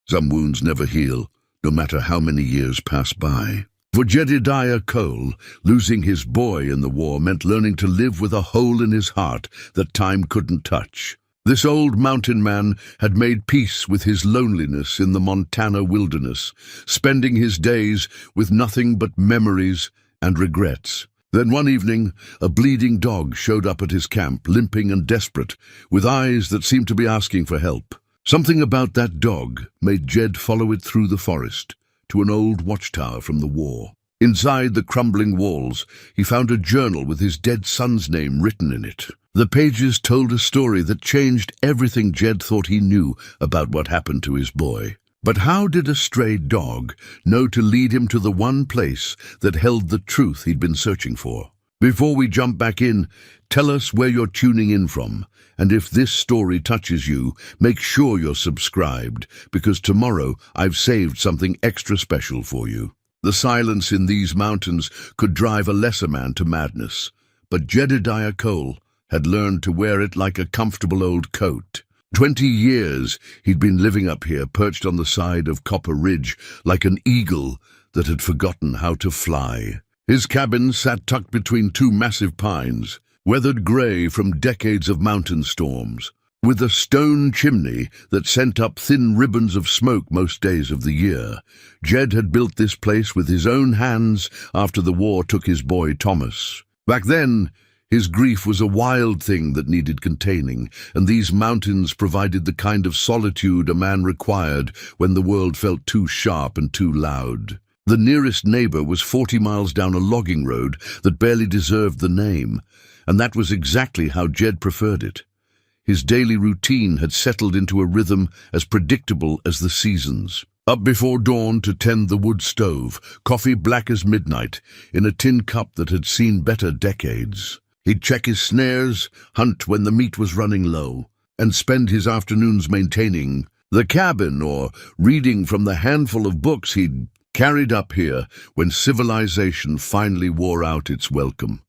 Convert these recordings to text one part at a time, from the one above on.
Some wounds never heal, no matter how many years pass by. For Jedediah Cole, losing his boy in the war meant learning to live with a hole in his heart that time couldn't touch. This old mountain man had made peace with his loneliness in the Montana wilderness, spending his days with nothing but memories and regrets. Then one evening, a bleeding dog showed up at his camp, limping and desperate, with eyes that seemed to be asking for help. Something about that dog made Jed follow it through the forest to an old watchtower from the war. Inside the crumbling walls, he found a journal with his dead son's name written in it. The pages told a story that changed everything Jed thought he knew about what happened to his boy. But how did a stray dog know to lead him to the one place that held the truth he'd been searching for? Before we jump back in, tell us where you're tuning in from, and if this story touches you, make sure you're subscribed, because tomorrow I've saved something extra special for you. The silence in these mountains could drive a lesser man to madness, but Jedediah Cole had learned to wear it like a comfortable old coat. 20 years he'd been living up here, perched on the side of Copper Ridge, like an eagle that had forgotten how to fly. His cabin sat tucked between two massive pines, weathered gray from decades of mountain storms, with a stone chimney that sent up thin ribbons of smoke most days of the year. Jed had built this place with his own hands after the war took his boy Thomas. Back then, his grief was a wild thing that needed containing, and these mountains provided the kind of solitude a man required when the world felt too sharp and too loud. The nearest neighbor was 40 miles down a logging road that barely deserved the name, and that was exactly how Jed preferred it. His daily routine had settled into a rhythm as predictable as the seasons. Up before dawn to tend the wood stove, coffee black as midnight, in a tin cup that had seen better decades. He'd check his snares, hunt when the meat was running low, and spend his afternoons maintaining the cabin or reading from the handful of books he'd carried up here when civilization finally wore out its welcome.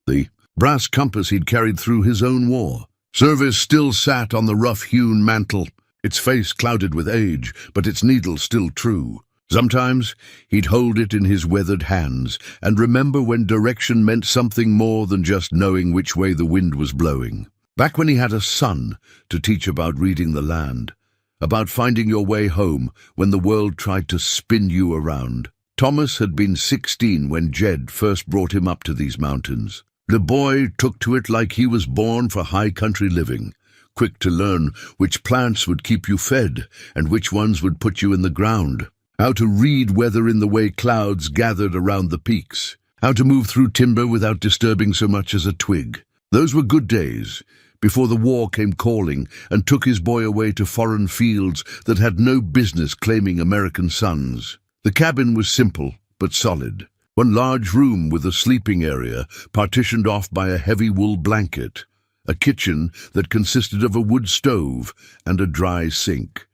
The brass compass he'd carried through his own war. Service still sat on the rough-hewn mantle, its face clouded with age, but its needle still true. Sometimes he'd hold it in his weathered hands and remember when direction meant something more than just knowing which way the wind was blowing. Back when he had a son to teach about reading the land, about finding your way home when the world tried to spin you around. Thomas had been 16 when Jed first brought him up to these mountains. The boy took to it like he was born for high country living, quick to learn which plants would keep you fed and which ones would put you in the ground. How to read weather in the way clouds gathered around the peaks. How to move through timber without disturbing so much as a twig. Those were good days, before the war came calling and took his boy away to foreign fields that had no business claiming American sons. The cabin was simple but solid. One large room with a sleeping area partitioned off by a heavy wool blanket. A kitchen that consisted of a wood stove and a dry sink.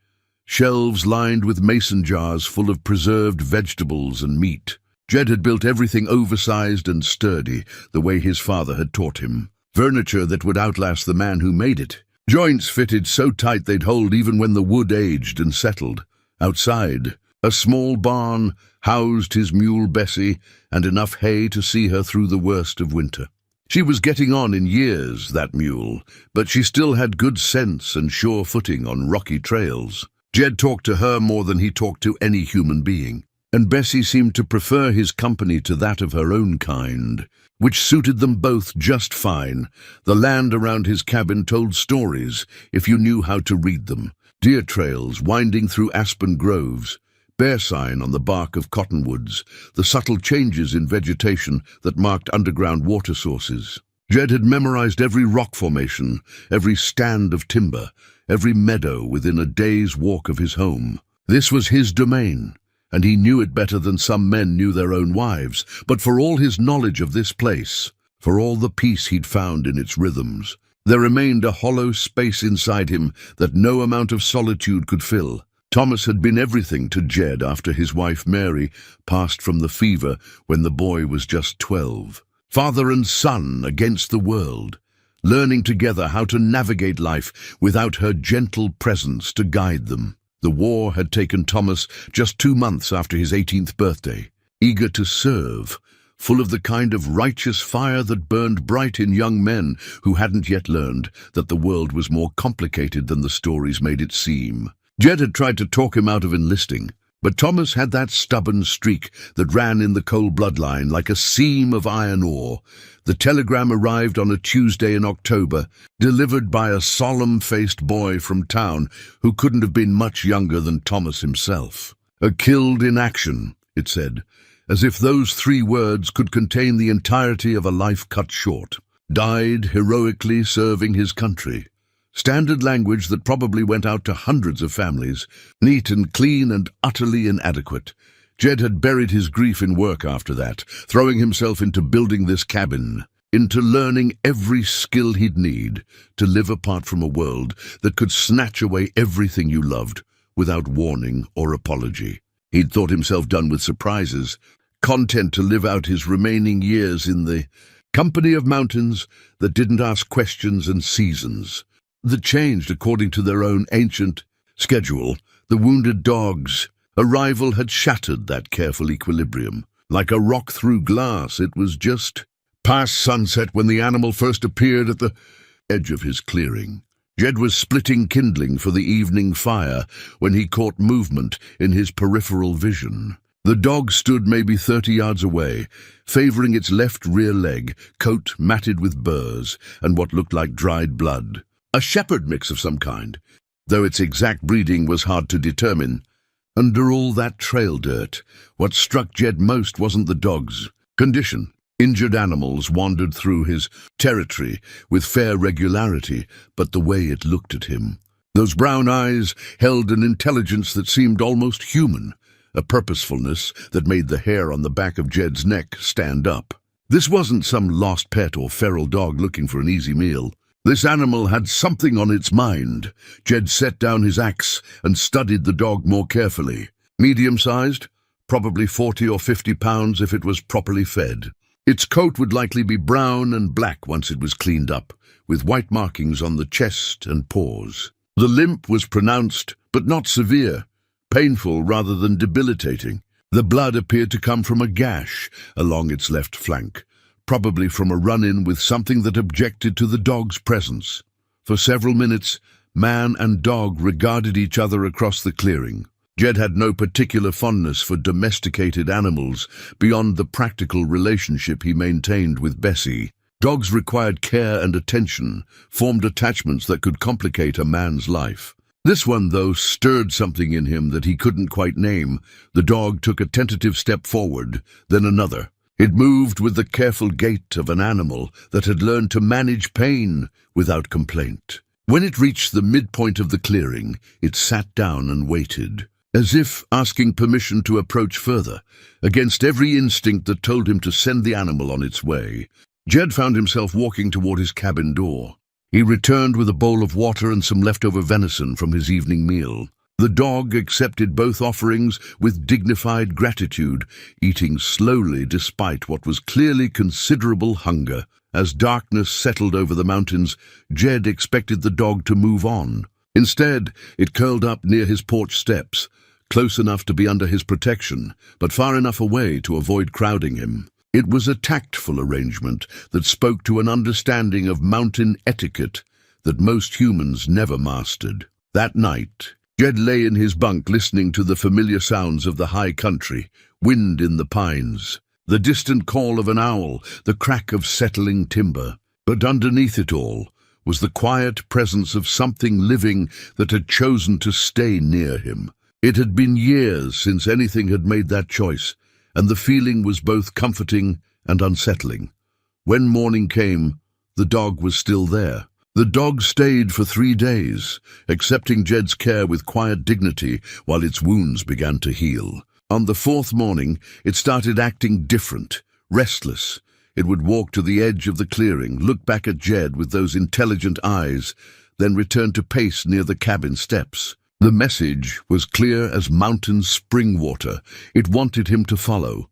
Shelves lined with mason jars full of preserved vegetables and meat. Jed had built everything oversized and sturdy, the way his father had taught him. Furniture that would outlast the man who made it. Joints fitted so tight they'd hold even when the wood aged and settled. Outside, a small barn housed his mule Bessie and enough hay to see her through the worst of winter. She was getting on in years, that mule, but she still had good sense and sure footing on rocky trails. Jed talked to her more than he talked to any human being, and Bessie seemed to prefer his company to that of her own kind, which suited them both just fine. The land around his cabin told stories, if you knew how to read them. Deer trails winding through aspen groves, bear sign on the bark of cottonwoods, the subtle changes in vegetation that marked underground water sources. Jed had memorized every rock formation, every stand of timber, every meadow within a day's walk of his home. This was his domain, and he knew it better than some men knew their own wives. But for all his knowledge of this place, for all the peace he'd found in its rhythms, there remained a hollow space inside him that no amount of solitude could fill. Thomas had been everything to Jed after his wife Mary passed from the fever when the boy was just 12. Father and son against the world, learning together how to navigate life without her gentle presence to guide them. The war had taken Thomas just 2 months after his 18th birthday. Eager to serve, full of the kind of righteous fire that burned bright in young men who hadn't yet learned that the world was more complicated than the stories made it seem. Jed had tried to talk him out of enlisting, but Thomas had that stubborn streak that ran in the Cole bloodline like a seam of iron ore. The telegram arrived on a Tuesday in October, delivered by a solemn-faced boy from town who couldn't have been much younger than Thomas himself. "A killed in action," it said, as if those 3 words could contain the entirety of a life cut short. "Died heroically serving his country." Standard language that probably went out to hundreds of families, neat and clean and utterly inadequate. Jed had buried his grief in work after that, throwing himself into building this cabin, into learning every skill he'd need to live apart from a world that could snatch away everything you loved without warning or apology. He'd thought himself done with surprises, content to live out his remaining years in the company of mountains that didn't ask questions and seasons, that changed according to their own ancient schedule. The wounded dog's arrival had shattered that careful equilibrium. Like a rock through glass, it was just past sunset when the animal first appeared at the edge of his clearing. Jed was splitting kindling for the evening fire when he caught movement in his peripheral vision. The dog stood maybe 30 yards away, favoring its left rear leg, coat matted with burrs and what looked like dried blood. A shepherd mix of some kind, though its exact breeding was hard to determine. Under all that trail dirt, what struck Jed most wasn't the dog's condition. Injured animals wandered through his territory with fair regularity, but the way it looked at him. Those brown eyes held an intelligence that seemed almost human, a purposefulness that made the hair on the back of Jed's neck stand up. This wasn't some lost pet or feral dog looking for an easy meal. This animal had something on its mind. Jed set down his axe and studied the dog more carefully. Medium-sized, probably 40 or 50 pounds if it was properly fed. Its coat would likely be brown and black once it was cleaned up, with white markings on the chest and paws. The limp was pronounced, but not severe, painful rather than debilitating. The blood appeared to come from a gash along its left flank, probably from a run-in with something that objected to the dog's presence. For several minutes, man and dog regarded each other across the clearing. Jed had no particular fondness for domesticated animals beyond the practical relationship he maintained with Bessie. Dogs required care and attention, formed attachments that could complicate a man's life. This one, though, stirred something in him that he couldn't quite name. The dog took a tentative step forward, then another. It moved with the careful gait of an animal that had learned to manage pain without complaint. When it reached the midpoint of the clearing, it sat down and waited, as if asking permission to approach further, against every instinct that told him to send the animal on its way. Jed found himself walking toward his cabin door. He returned with a bowl of water and some leftover venison from his evening meal. The dog accepted both offerings with dignified gratitude, eating slowly despite what was clearly considerable hunger. As darkness settled over the mountains, Jed expected the dog to move on. Instead, it curled up near his porch steps, close enough to be under his protection, but far enough away to avoid crowding him. It was a tactful arrangement that spoke to an understanding of mountain etiquette that most humans never mastered. That night, Jed lay in his bunk listening to the familiar sounds of the high country, wind in the pines, the distant call of an owl, the crack of settling timber. But underneath it all was the quiet presence of something living that had chosen to stay near him. It had been years since anything had made that choice, and the feeling was both comforting and unsettling. When morning came, the dog was still there. The dog stayed for 3 days, accepting Jed's care with quiet dignity while its wounds began to heal. On the 4th morning, it started acting different, restless. It would walk to the edge of the clearing, look back at Jed with those intelligent eyes, then return to pace near the cabin steps. The message was clear as mountain spring water. It wanted him to follow.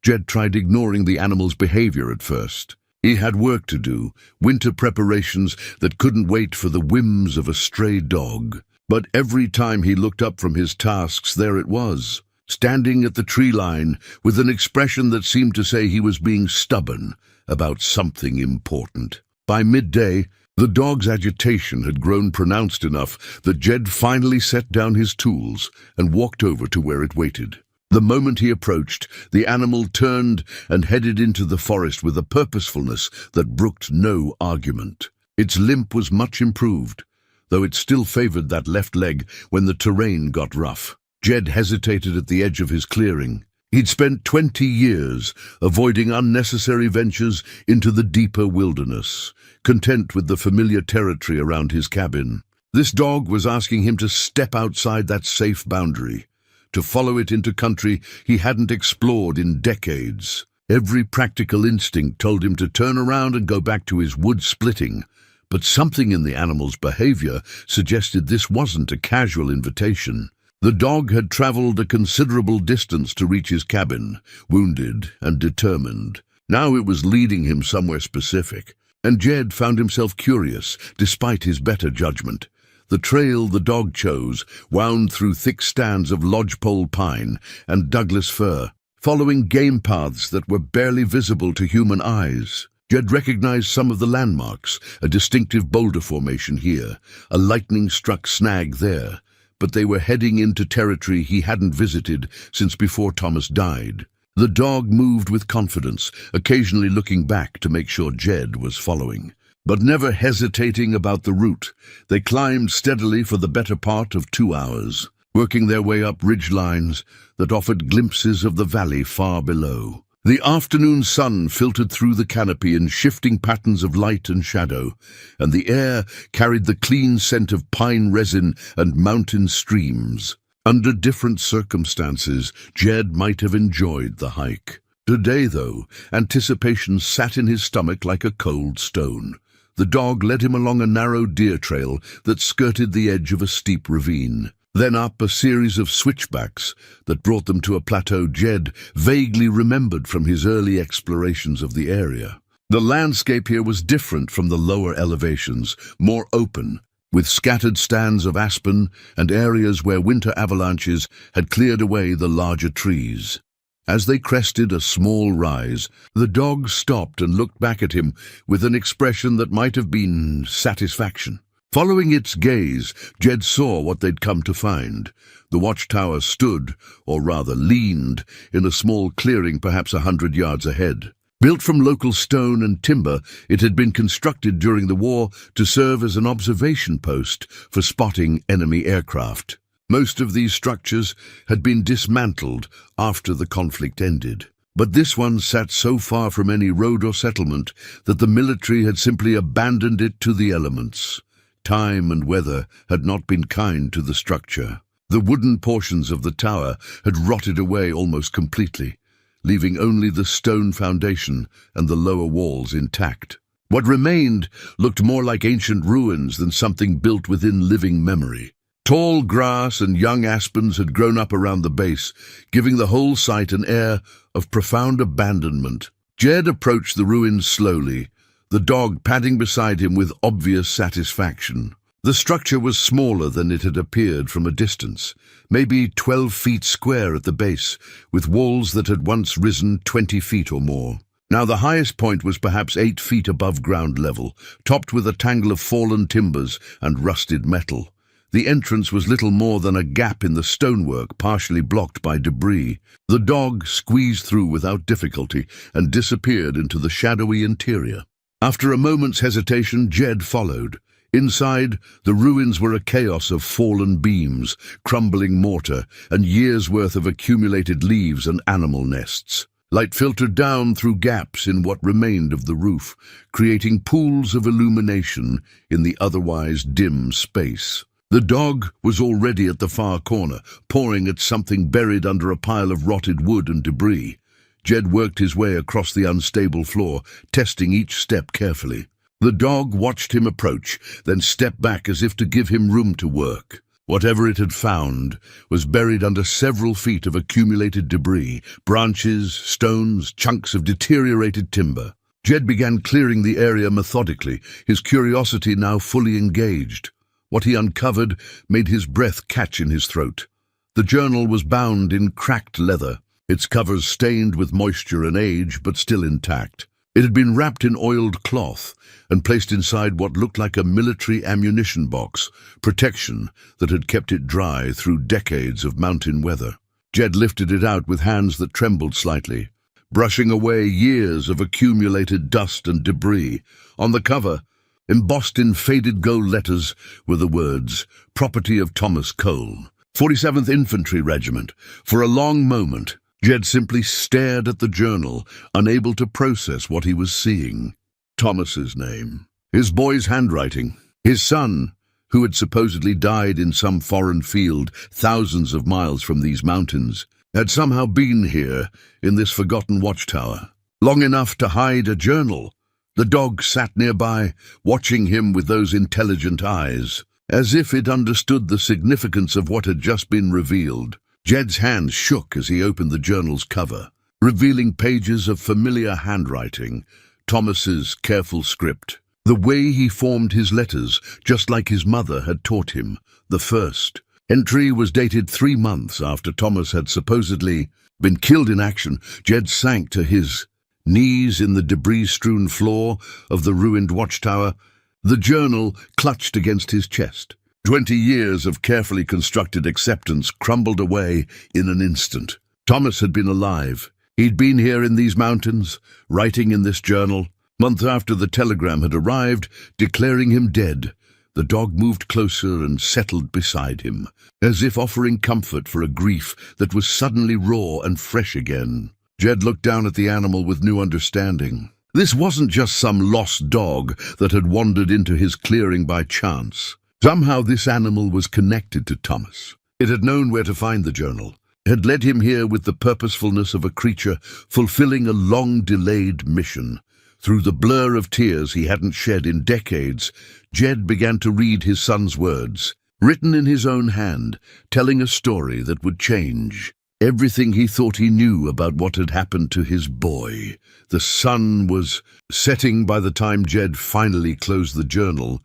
Jed tried ignoring the animal's behavior at first. He had work to do, winter preparations that couldn't wait for the whims of a stray dog. But every time he looked up from his tasks, there it was, standing at the tree line with an expression that seemed to say he was being stubborn about something important. By midday, the dog's agitation had grown pronounced enough that Jed finally set down his tools and walked over to where it waited. The moment he approached, the animal turned and headed into the forest with a purposefulness that brooked no argument. Its limp was much improved, though it still favored that left leg when the terrain got rough. Jed hesitated at the edge of his clearing. He'd spent 20 years avoiding unnecessary ventures into the deeper wilderness, content with the familiar territory around his cabin. This dog was asking him to step outside that safe boundary, to follow it into country he hadn't explored in decades. Every practical instinct told him to turn around and go back to his wood splitting, but something in the animal's behavior suggested this wasn't a casual invitation. The dog had traveled a considerable distance to reach his cabin, wounded and determined. Now it was leading him somewhere specific, and Jed found himself curious, despite his better judgment. The trail the dog chose wound through thick stands of lodgepole pine and Douglas fir, following game paths that were barely visible to human eyes. Jed recognized some of the landmarks, a distinctive boulder formation here, a lightning-struck snag there, but they were heading into territory he hadn't visited since before Thomas died. The dog moved with confidence, occasionally looking back to make sure Jed was following, but never hesitating about the route. They climbed steadily for the better part of 2 hours, working their way up ridge lines that offered glimpses of the valley far below. The afternoon sun filtered through the canopy in shifting patterns of light and shadow, and the air carried the clean scent of pine resin and mountain streams. Under different circumstances, Jed might have enjoyed the hike. Today, though, anticipation sat in his stomach like a cold stone. The dog led him along a narrow deer trail that skirted the edge of a steep ravine, then up a series of switchbacks that brought them to a plateau Jed vaguely remembered from his early explorations of the area. The landscape here was different from the lower elevations, more open, with scattered stands of aspen and areas where winter avalanches had cleared away the larger trees. As they crested a small rise, the dog stopped and looked back at him with an expression that might have been satisfaction. Following its gaze, Jed saw what they'd come to find. The watchtower stood, or rather leaned, in a small clearing perhaps 100 yards ahead. Built from local stone and timber, it had been constructed during the war to serve as an observation post for spotting enemy aircraft. Most of these structures had been dismantled after the conflict ended, but this one sat so far from any road or settlement that the military had simply abandoned it to the elements. Time and weather had not been kind to the structure. The wooden portions of the tower had rotted away almost completely, leaving only the stone foundation and the lower walls intact. What remained looked more like ancient ruins than something built within living memory. Tall grass and young aspens had grown up around the base, giving the whole site an air of profound abandonment. Jed approached the ruins slowly, the dog padding beside him with obvious satisfaction. The structure was smaller than it had appeared from a distance, maybe 12 feet square at the base, with walls that had once risen 20 feet or more. Now the highest point was perhaps 8 feet above ground level, topped with a tangle of fallen timbers and rusted metal. The entrance was little more than a gap in the stonework, partially blocked by debris. The dog squeezed through without difficulty and disappeared into the shadowy interior. After a moment's hesitation, Jed followed. Inside, the ruins were a chaos of fallen beams, crumbling mortar, and years' worth of accumulated leaves and animal nests. Light filtered down through gaps in what remained of the roof, creating pools of illumination in the otherwise dim space. The dog was already at the far corner, pawing at something buried under a pile of rotted wood and debris. Jed worked his way across the unstable floor, testing each step carefully. The dog watched him approach, then stepped back as if to give him room to work. Whatever it had found was buried under several feet of accumulated debris, branches, stones, chunks of deteriorated timber. Jed began clearing the area methodically, his curiosity now fully engaged. What he uncovered made his breath catch in his throat. The journal was bound in cracked leather, its covers stained with moisture and age, but still intact. It had been wrapped in oiled cloth and placed inside what looked like a military ammunition box, protection that had kept it dry through decades of mountain weather. Jed lifted it out with hands that trembled slightly, brushing away years of accumulated dust and debris. On the cover, embossed in faded gold letters, were the words, "Property of Thomas Cole, 47th Infantry Regiment." For a long moment, Jed simply stared at the journal, unable to process what he was seeing. Thomas's name, his boy's handwriting, his son, who had supposedly died in some foreign field thousands of miles from these mountains, had somehow been here in this forgotten watchtower, long enough to hide a journal. The dog sat nearby, watching him with those intelligent eyes, as if it understood the significance of what had just been revealed. Jed's hands shook as he opened the journal's cover, revealing pages of familiar handwriting, Thomas's careful script. The way he formed his letters, just like his mother had taught him. The first entry was dated 3 months after Thomas had supposedly been killed in action. Jed sank to his knees in the debris-strewn floor of the ruined watchtower, the journal clutched against his chest. 20 years of carefully constructed acceptance crumbled away in an instant. Thomas had been alive. He'd been here in these mountains, writing in this journal. Months after the telegram had arrived, declaring him dead, the dog moved closer and settled beside him, as if offering comfort for a grief that was suddenly raw and fresh again. Jed looked down at the animal with new understanding. This wasn't just some lost dog that had wandered into his clearing by chance. Somehow this animal was connected to Thomas. It had known where to find the journal, had led him here with the purposefulness of a creature fulfilling a long-delayed mission. Through the blur of tears he hadn't shed in decades, Jed began to read his son's words, written in his own hand, telling a story that would change everything he thought he knew about what had happened to his boy. The sun was setting by the time Jed finally closed the journal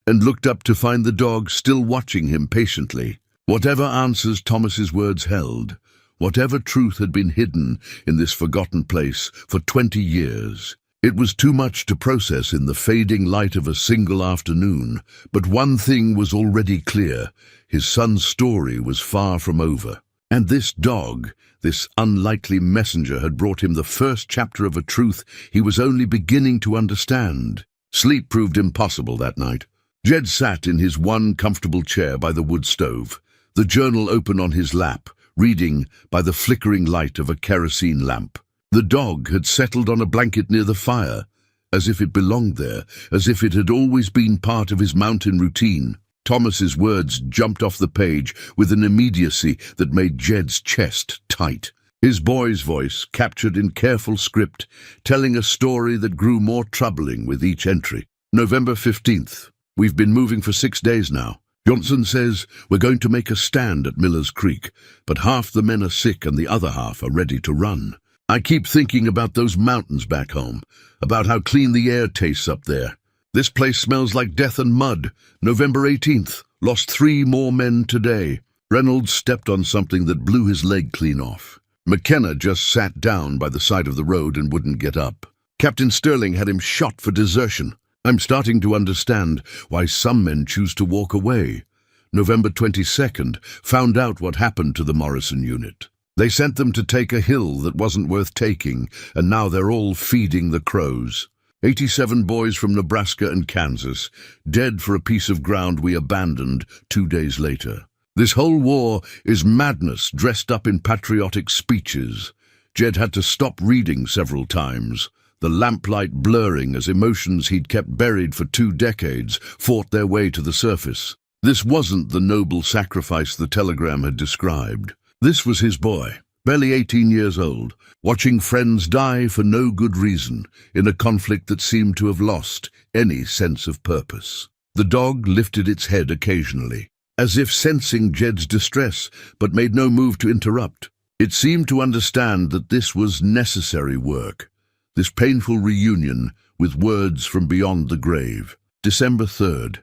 and looked up to find the dog still watching him patiently. Whatever answers Thomas's words held, whatever truth had been hidden in this forgotten place for 20 years, it was too much to process in the fading light of a single afternoon. But one thing was already clear: his son's story was far from over. And this dog, this unlikely messenger, had brought him the first chapter of a truth he was only beginning to understand. Sleep proved impossible that night. Jed sat in his one comfortable chair by the wood stove, the journal open on his lap, reading by the flickering light of a kerosene lamp. The dog had settled on a blanket near the fire, as if it belonged there, as if it had always been part of his mountain routine. Thomas's words jumped off the page with an immediacy that made Jed's chest tight. His boy's voice, captured in careful script, telling a story that grew more troubling with each entry. November 15th. We've been moving for 6 days now. Johnson says we're going to make a stand at Miller's Creek, but half the men are sick and the other half are ready to run. I keep thinking about those mountains back home, about how clean the air tastes up there. This place smells like death and mud. November 18th. Lost 3 more men today. Reynolds stepped on something that blew his leg clean off. McKenna just sat down by the side of the road and wouldn't get up. Captain Sterling had him shot for desertion. I'm starting to understand why some men choose to walk away. November 22nd. Found out what happened to the Morrison unit. They sent them to take a hill that wasn't worth taking, and now they're all feeding the crows. 87 boys from Nebraska and Kansas, dead for a piece of ground we abandoned 2 days later. This whole war is madness dressed up in patriotic speeches. Jed had to stop reading several times, the lamplight blurring as emotions he'd kept buried for 2 decades fought their way to the surface. This wasn't the noble sacrifice the telegram had described. This was his boy, barely 18 years old, watching friends die for no good reason in a conflict that seemed to have lost any sense of purpose. The dog lifted its head occasionally, as if sensing Jed's distress, but made no move to interrupt. It seemed to understand that this was necessary work, this painful reunion with words from beyond the grave. December 3rd.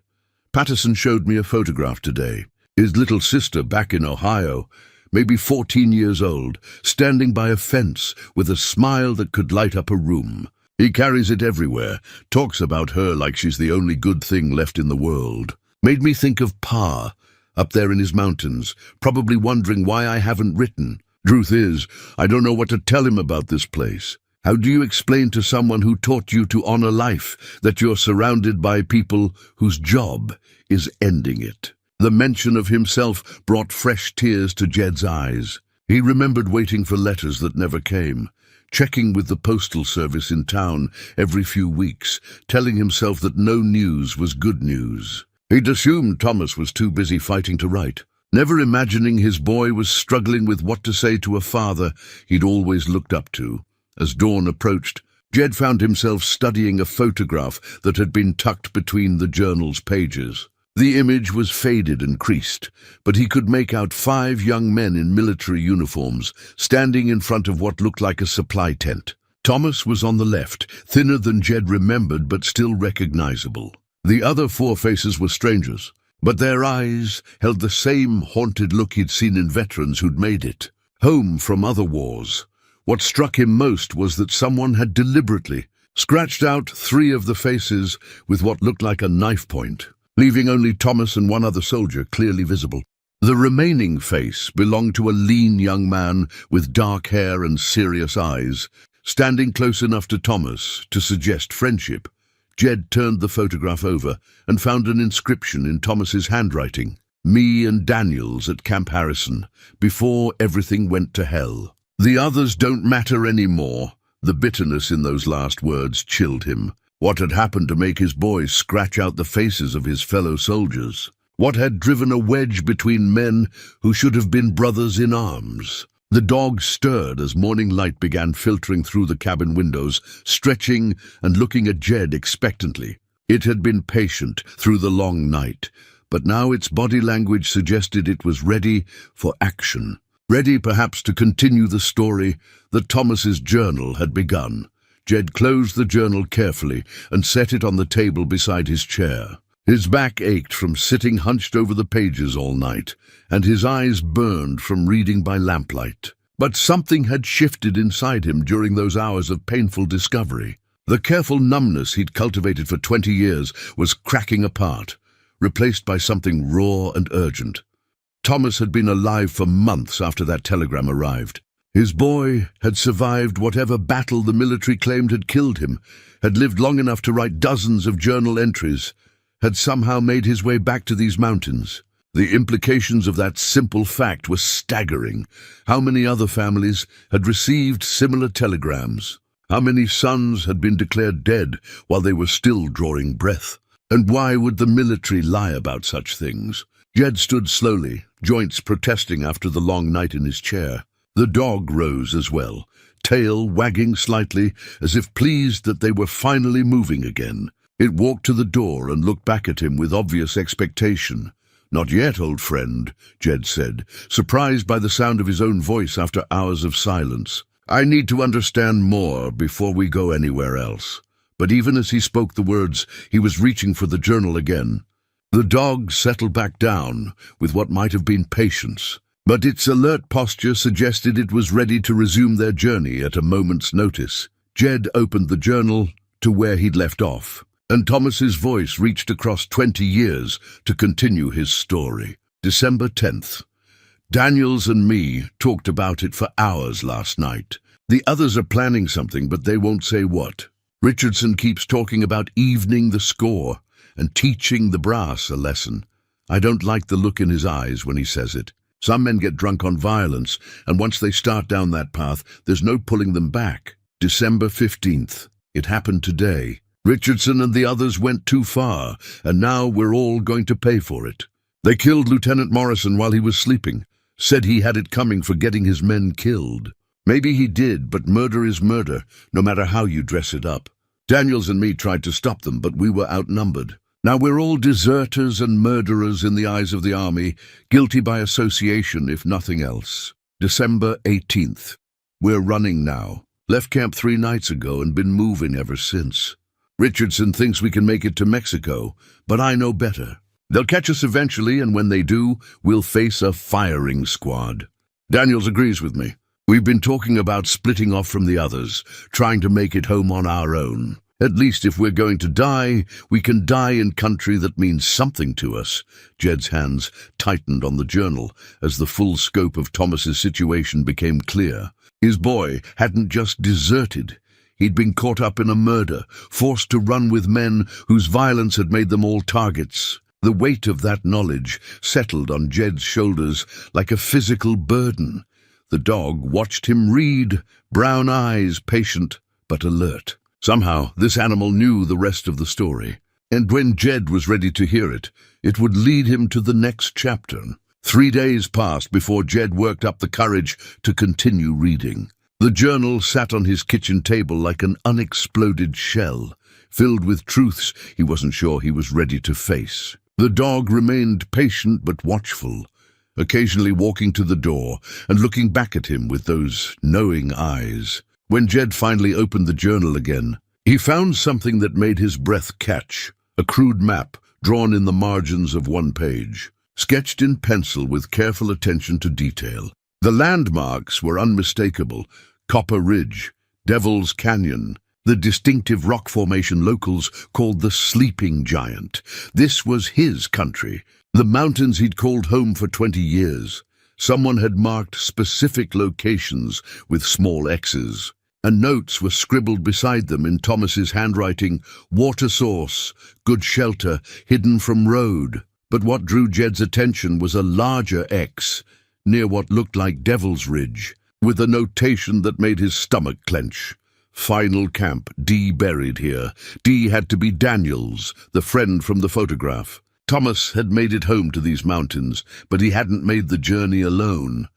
Patterson showed me a photograph today. His little sister back in Ohio, maybe 14 years old, standing by a fence with a smile that could light up a room. He carries it everywhere, talks about her like she's the only good thing left in the world. Made me think of Pa, up there in his mountains, probably wondering why I haven't written. Truth is, I don't know what to tell him about this place. How do you explain to someone who taught you to honor life that you're surrounded by people whose job is ending it? The mention of himself brought fresh tears to Jed's eyes. He remembered waiting for letters that never came, checking with the postal service in town every few weeks, telling himself that no news was good news. He'd assumed Thomas was too busy fighting to write, never imagining his boy was struggling with what to say to a father he'd always looked up to. As dawn approached, Jed found himself studying a photograph that had been tucked between the journal's pages. The image was faded and creased, but he could make out 5 young men in military uniforms standing in front of what looked like a supply tent. Thomas was on the left, thinner than Jed remembered but still recognizable. The other 4 faces were strangers, but their eyes held the same haunted look he'd seen in veterans who'd made it, home from other wars. What struck him most was that someone had deliberately scratched out 3 of the faces with what looked like a knife point, leaving only Thomas and 1 other soldier clearly visible. The remaining face belonged to a lean young man with dark hair and serious eyes, standing close enough to Thomas to suggest friendship. Jed turned the photograph over and found an inscription in Thomas's handwriting. "Me and Daniels at Camp Harrison, before everything went to hell." The others don't matter anymore. The bitterness in those last words chilled him. What had happened to make his boy scratch out the faces of his fellow soldiers? What had driven a wedge between men who should have been brothers in arms? The dog stirred as morning light began filtering through the cabin windows, stretching and looking at Jed expectantly. It had been patient through the long night, but now its body language suggested it was ready for action. Ready perhaps to continue the story that Thomas's journal had begun. Jed closed the journal carefully and set it on the table beside his chair. His back ached from sitting hunched over the pages all night, and his eyes burned from reading by lamplight. But something had shifted inside him during those hours of painful discovery. The careful numbness he'd cultivated for 20 years was cracking apart, replaced by something raw and urgent. Thomas had been alive for months after that telegram arrived. His boy had survived whatever battle the military claimed had killed him, had lived long enough to write dozens of journal entries, had somehow made his way back to these mountains. The implications of that simple fact were staggering. How many other families had received similar telegrams? How many sons had been declared dead while they were still drawing breath? And why would the military lie about such things? Jed stood slowly, joints protesting after the long night in his chair. The dog rose as well, tail wagging slightly as if pleased that they were finally moving again. It walked to the door and looked back at him with obvious expectation. "Not yet, old friend," Jed said, surprised by the sound of his own voice after hours of silence. "I need to understand more before we go anywhere else." But even as he spoke the words, he was reaching for the journal again. The dog settled back down with what might have been patience, but its alert posture suggested it was ready to resume their journey at a moment's notice. Jed opened the journal to where he'd left off, and Thomas's voice reached across 20 years to continue his story. December 10th. Daniels and me talked about it for hours last night. The others are planning something, but they won't say what. Richardson keeps talking about evening the score and teaching the brass a lesson. I don't like the look in his eyes when he says it. Some men get drunk on violence, and once they start down that path, there's no pulling them back. December 15th. It happened today. Richardson and the others went too far, and now we're all going to pay for it. They killed Lieutenant Morrison while he was sleeping, said he had it coming for getting his men killed. Maybe he did, but murder is murder, no matter how you dress it up. Daniels and me tried to stop them, but we were outnumbered. Now we're all deserters and murderers in the eyes of the army, guilty by association if nothing else. December 18th. We're running now. Left camp 3 nights ago and been moving ever since. Richardson thinks we can make it to Mexico, but I know better. They'll catch us eventually, and when they do, we'll face a firing squad. Daniels agrees with me. We've been talking about splitting off from the others, trying to make it home on our own. At least if we're going to die, we can die in country that means something to us. Jed's hands tightened on the journal as the full scope of Thomas's situation became clear. His boy hadn't just deserted. He'd been caught up in a murder, forced to run with men whose violence had made them all targets. The weight of that knowledge settled on Jed's shoulders like a physical burden. The dog watched him read, brown eyes patient but alert. Somehow, this animal knew the rest of the story, and when Jed was ready to hear it, it would lead him to the next chapter. 3 days passed before Jed worked up the courage to continue reading. The journal sat on his kitchen table like an unexploded shell, filled with truths he wasn't sure he was ready to face. The dog remained patient but watchful, occasionally walking to the door and looking back at him with those knowing eyes. When Jed finally opened the journal again, he found something that made his breath catch, a crude map drawn in the margins of one page, sketched in pencil with careful attention to detail. The landmarks were unmistakable: Copper Ridge, Devil's Canyon, the distinctive rock formation locals called the Sleeping Giant. This was his country, the mountains he'd called home for 20 years. Someone had marked specific locations with small X's, and notes were scribbled beside them in Thomas's handwriting: water source, good shelter, hidden from road. But what drew Jed's attention was a larger X, near what looked like Devil's Ridge, with a notation that made his stomach clench. Final camp, D buried here. D had to be Daniels, the friend from the photograph. Thomas had made it home to these mountains, but he hadn't made the journey alone.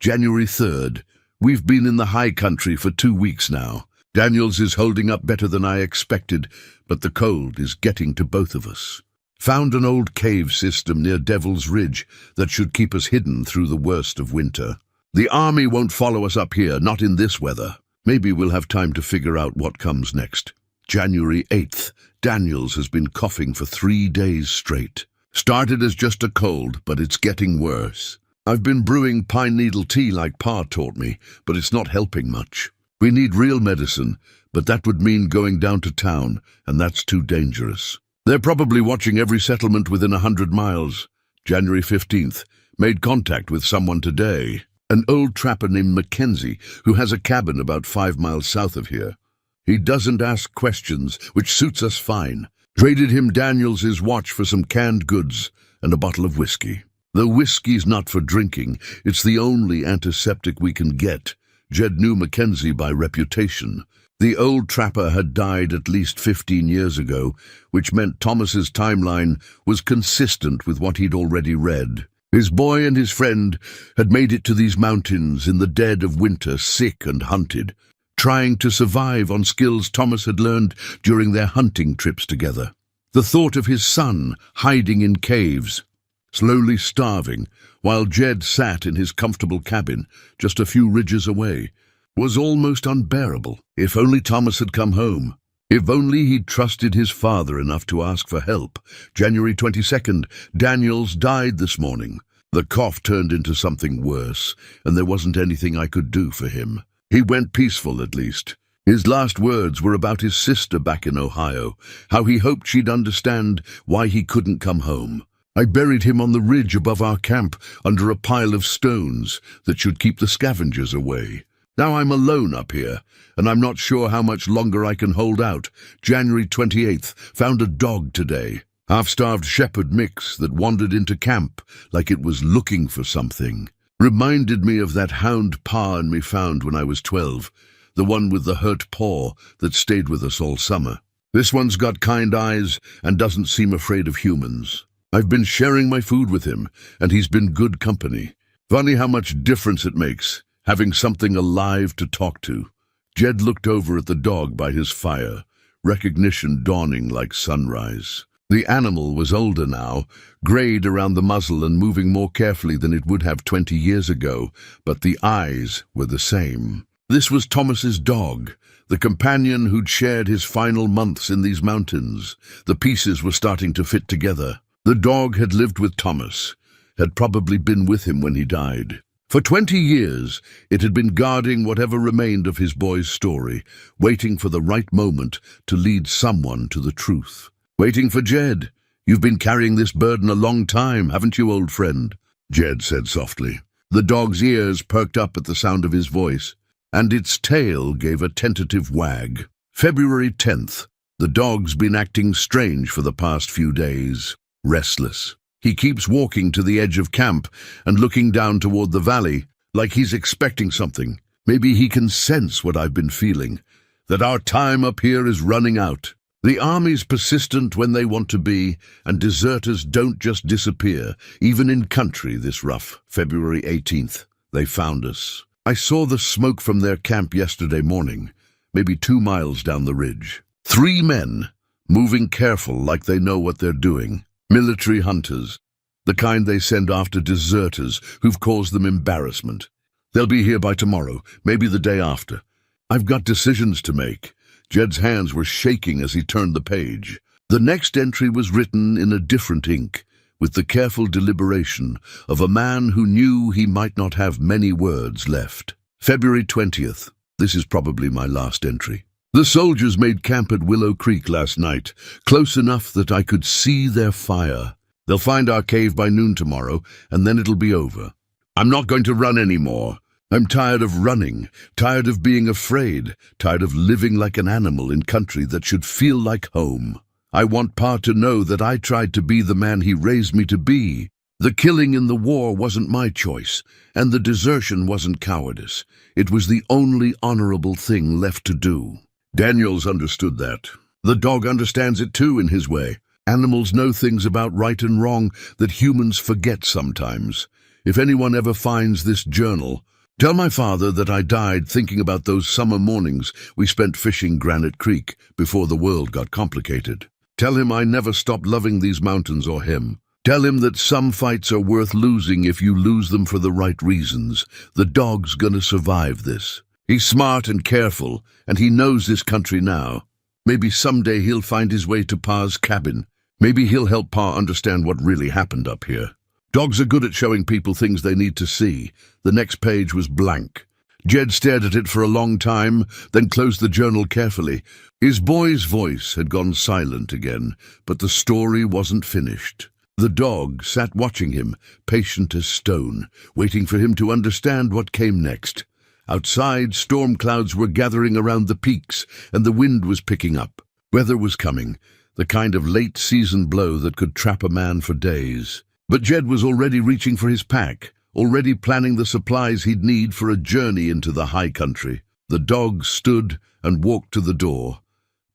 January 3rd. We've been in the high country for 2 weeks now. Daniels is holding up better than I expected, but the cold is getting to both of us. Found an old cave system near Devil's Ridge that should keep us hidden through the worst of winter. The army won't follow us up here, not in this weather. Maybe we'll have time to figure out what comes next. January 8th. Daniels has been coughing for 3 days straight. Started as just a cold, but it's getting worse. I've been brewing pine needle tea like Pa taught me, but it's not helping much. We need real medicine, but that would mean going down to town, and that's too dangerous. They're probably watching every settlement within 100 miles. January 15th. Made contact with someone today. An old trapper named Mackenzie, who has a cabin about 5 miles south of here. He doesn't ask questions, which suits us fine. Traded him Daniels' watch for some canned goods and a bottle of whiskey. The whiskey's not for drinking, it's the only antiseptic we can get. Jed knew Mackenzie by reputation. The old trapper had died at least 15 years ago, which meant Thomas's timeline was consistent with what he'd already read. His boy and his friend had made it to these mountains in the dead of winter, sick and hunted, trying to survive on skills Thomas had learned during their hunting trips together. The thought of his son hiding in caves, slowly starving, while Jed sat in his comfortable cabin just a few ridges away, was almost unbearable. If only Thomas had come home. If only he'd trusted his father enough to ask for help. January 22nd, Daniels died this morning. The cough turned into something worse, and there wasn't anything I could do for him. He went peaceful, at least. His last words were about his sister back in Ohio, how he hoped she'd understand why he couldn't come home. I buried him on the ridge above our camp, under a pile of stones that should keep the scavengers away. Now I'm alone up here, and I'm not sure how much longer I can hold out. January 28th, found a dog today. Half-starved shepherd mix that wandered into camp like it was looking for something. Reminded me of that hound Pa and me found when I was 12, the one with the hurt paw that stayed with us all summer. This one's got kind eyes and doesn't seem afraid of humans. I've been sharing my food with him, and he's been good company. Funny how much difference it makes, having something alive to talk to. Jed looked over at the dog by his fire, recognition dawning like sunrise. The animal was older now, grayed around the muzzle and moving more carefully than it would have 20 years ago, but the eyes were the same. This was Thomas's dog, the companion who'd shared his final months in these mountains. The pieces were starting to fit together. The dog had lived with Thomas, had probably been with him when he died. For 20 years, it had been guarding whatever remained of his boy's story, waiting for the right moment to lead someone to the truth. Waiting for Jed. You've been carrying this burden a long time, haven't you, old friend? Jed said softly. The dog's ears perked up at the sound of his voice, and its tail gave a tentative wag. February 10th. The dog's been acting strange for the past few days. Restless. He keeps walking to the edge of camp and looking down toward the valley, like he's expecting something. Maybe he can sense what I've been feeling, that our time up here is running out. The army's persistent when they want to be, and deserters don't just disappear, even in country this rough. February 18th. They found us. I saw the smoke from their camp yesterday morning, maybe 2 miles down the ridge. 3 men, moving careful like they know what they're doing. Military hunters, the kind they send after deserters who've caused them embarrassment. They'll be here by tomorrow, maybe the day after. I've got decisions to make. Jed's hands were shaking as he turned the page. The next entry was written in a different ink, with the careful deliberation of a man who knew he might not have many words left. February 20th. This is probably my last entry. The soldiers made camp at Willow Creek last night, close enough that I could see their fire. They'll find our cave by noon tomorrow, and then it'll be over. I'm not going to run anymore. I'm tired of running, tired of being afraid, tired of living like an animal in country that should feel like home. I want Pa to know that I tried to be the man he raised me to be. The killing in the war wasn't my choice, and the desertion wasn't cowardice. It was the only honorable thing left to do. Daniels understood that. The dog understands it too in his way. Animals know things about right and wrong that humans forget sometimes. If anyone ever finds this journal, tell my father that I died thinking about those summer mornings we spent fishing Granite Creek before the world got complicated. Tell him I never stopped loving these mountains or him. Tell him that some fights are worth losing if you lose them for the right reasons. The dog's gonna survive this. He's smart and careful, and he knows this country now. Maybe someday he'll find his way to Pa's cabin. Maybe he'll help Pa understand what really happened up here. Dogs are good at showing people things they need to see. The next page was blank. Jed stared at it for a long time, then closed the journal carefully. His boy's voice had gone silent again, but the story wasn't finished. The dog sat watching him, patient as stone, waiting for him to understand what came next. Outside, storm clouds were gathering around the peaks, and the wind was picking up. Weather was coming, the kind of late-season blow that could trap a man for days. But Jed was already reaching for his pack, already planning the supplies he'd need for a journey into the high country. The dog stood and walked to the door,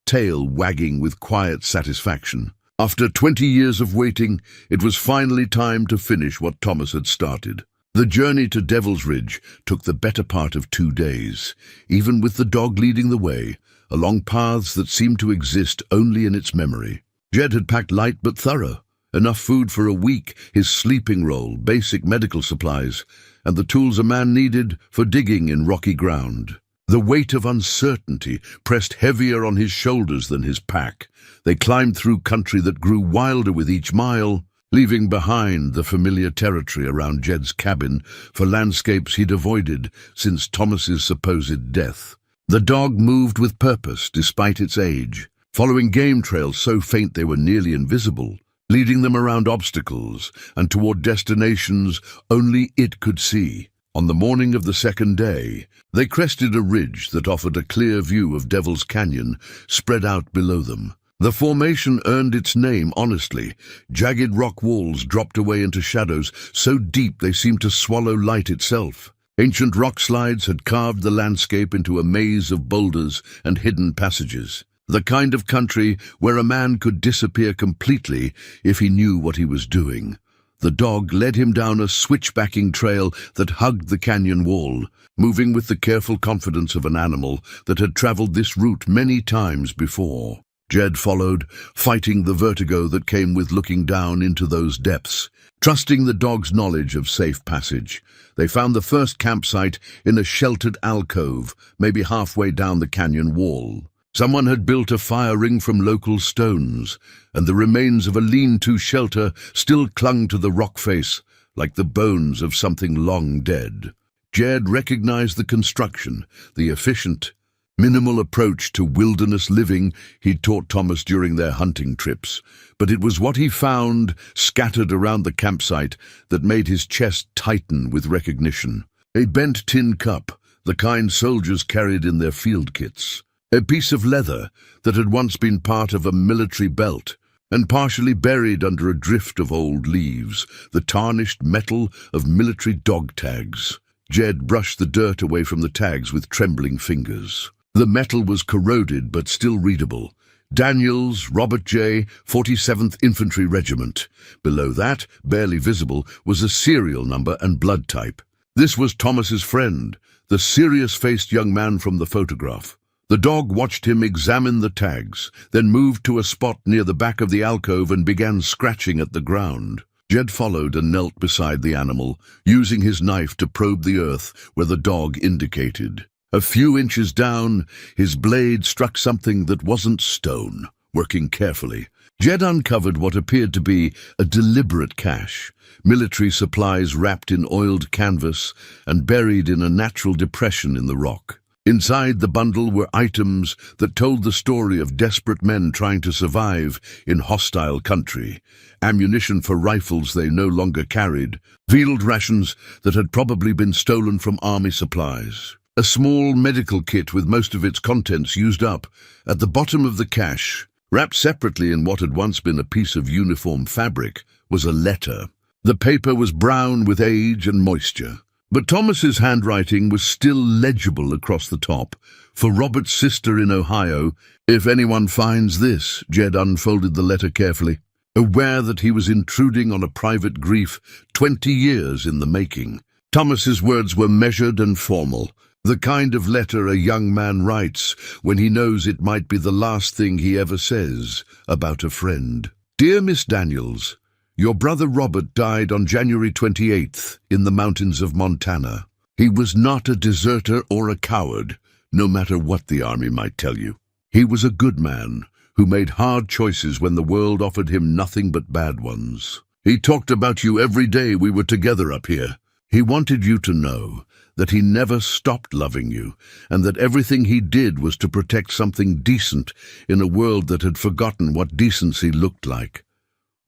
tail wagging with quiet satisfaction. After 20 years of waiting, it was finally time to finish what Thomas had started. The journey to Devil's Ridge took the better part of 2 days, even with the dog leading the way, along paths that seemed to exist only in its memory. Jed had packed light but thorough, enough food for a week, his sleeping roll, basic medical supplies, and the tools a man needed for digging in rocky ground. The weight of uncertainty pressed heavier on his shoulders than his pack. They climbed through country that grew wilder with each mile, leaving behind the familiar territory around Jed's cabin for landscapes he'd avoided since Thomas's supposed death. The dog moved with purpose despite its age, following game trails so faint they were nearly invisible, leading them around obstacles and toward destinations only it could see. On the morning of the second day, they crested a ridge that offered a clear view of Devil's Canyon spread out below them. The formation earned its name honestly. Jagged rock walls dropped away into shadows so deep they seemed to swallow light itself. Ancient rock slides had carved the landscape into a maze of boulders and hidden passages. The kind of country where a man could disappear completely if he knew what he was doing. The dog led him down a switchbacking trail that hugged the canyon wall, moving with the careful confidence of an animal that had traveled this route many times before. Jed followed, fighting the vertigo that came with looking down into those depths. Trusting the dog's knowledge of safe passage, they found the first campsite in a sheltered alcove, maybe halfway down the canyon wall. Someone had built a fire ring from local stones, and the remains of a lean-to shelter still clung to the rock face like the bones of something long dead. Jed recognized the construction, the efficient, minimal approach to wilderness living he'd taught Thomas during their hunting trips, but it was what he found scattered around the campsite that made his chest tighten with recognition. A bent tin cup, the kind soldiers carried in their field kits. A piece of leather that had once been part of a military belt, and partially buried under a drift of old leaves, the tarnished metal of military dog tags. Jed brushed the dirt away from the tags with trembling fingers. The metal was corroded but still readable. Daniels, Robert J., 47th Infantry Regiment. Below that, barely visible, was a serial number and blood type. This was Thomas's friend, the serious-faced young man from the photograph. The dog watched him examine the tags, then moved to a spot near the back of the alcove and began scratching at the ground. Jed followed and knelt beside the animal, using his knife to probe the earth where the dog indicated. A few inches down, his blade struck something that wasn't stone. Working carefully, Jed uncovered what appeared to be a deliberate cache. Military supplies wrapped in oiled canvas and buried in a natural depression in the rock. Inside the bundle were items that told the story of desperate men trying to survive in hostile country. Ammunition for rifles they no longer carried, field rations that had probably been stolen from army supplies. A small medical kit with most of its contents used up. At the bottom of the cache, wrapped separately in what had once been a piece of uniform fabric, was a letter. The paper was brown with age and moisture. But Thomas's handwriting was still legible across the top. For Robert's sister in Ohio, if anyone finds this, Jed unfolded the letter carefully, aware that he was intruding on a private grief 20 years in the making. Thomas's words were measured and formal, the kind of letter a young man writes when he knows it might be the last thing he ever says about a friend. Dear Miss Daniels, your brother Robert died on January 28th in the mountains of Montana. He was not a deserter or a coward, no matter what the army might tell you. He was a good man who made hard choices when the world offered him nothing but bad ones. He talked about you every day we were together up here. He wanted you to know that he never stopped loving you, and that everything he did was to protect something decent in a world that had forgotten what decency looked like.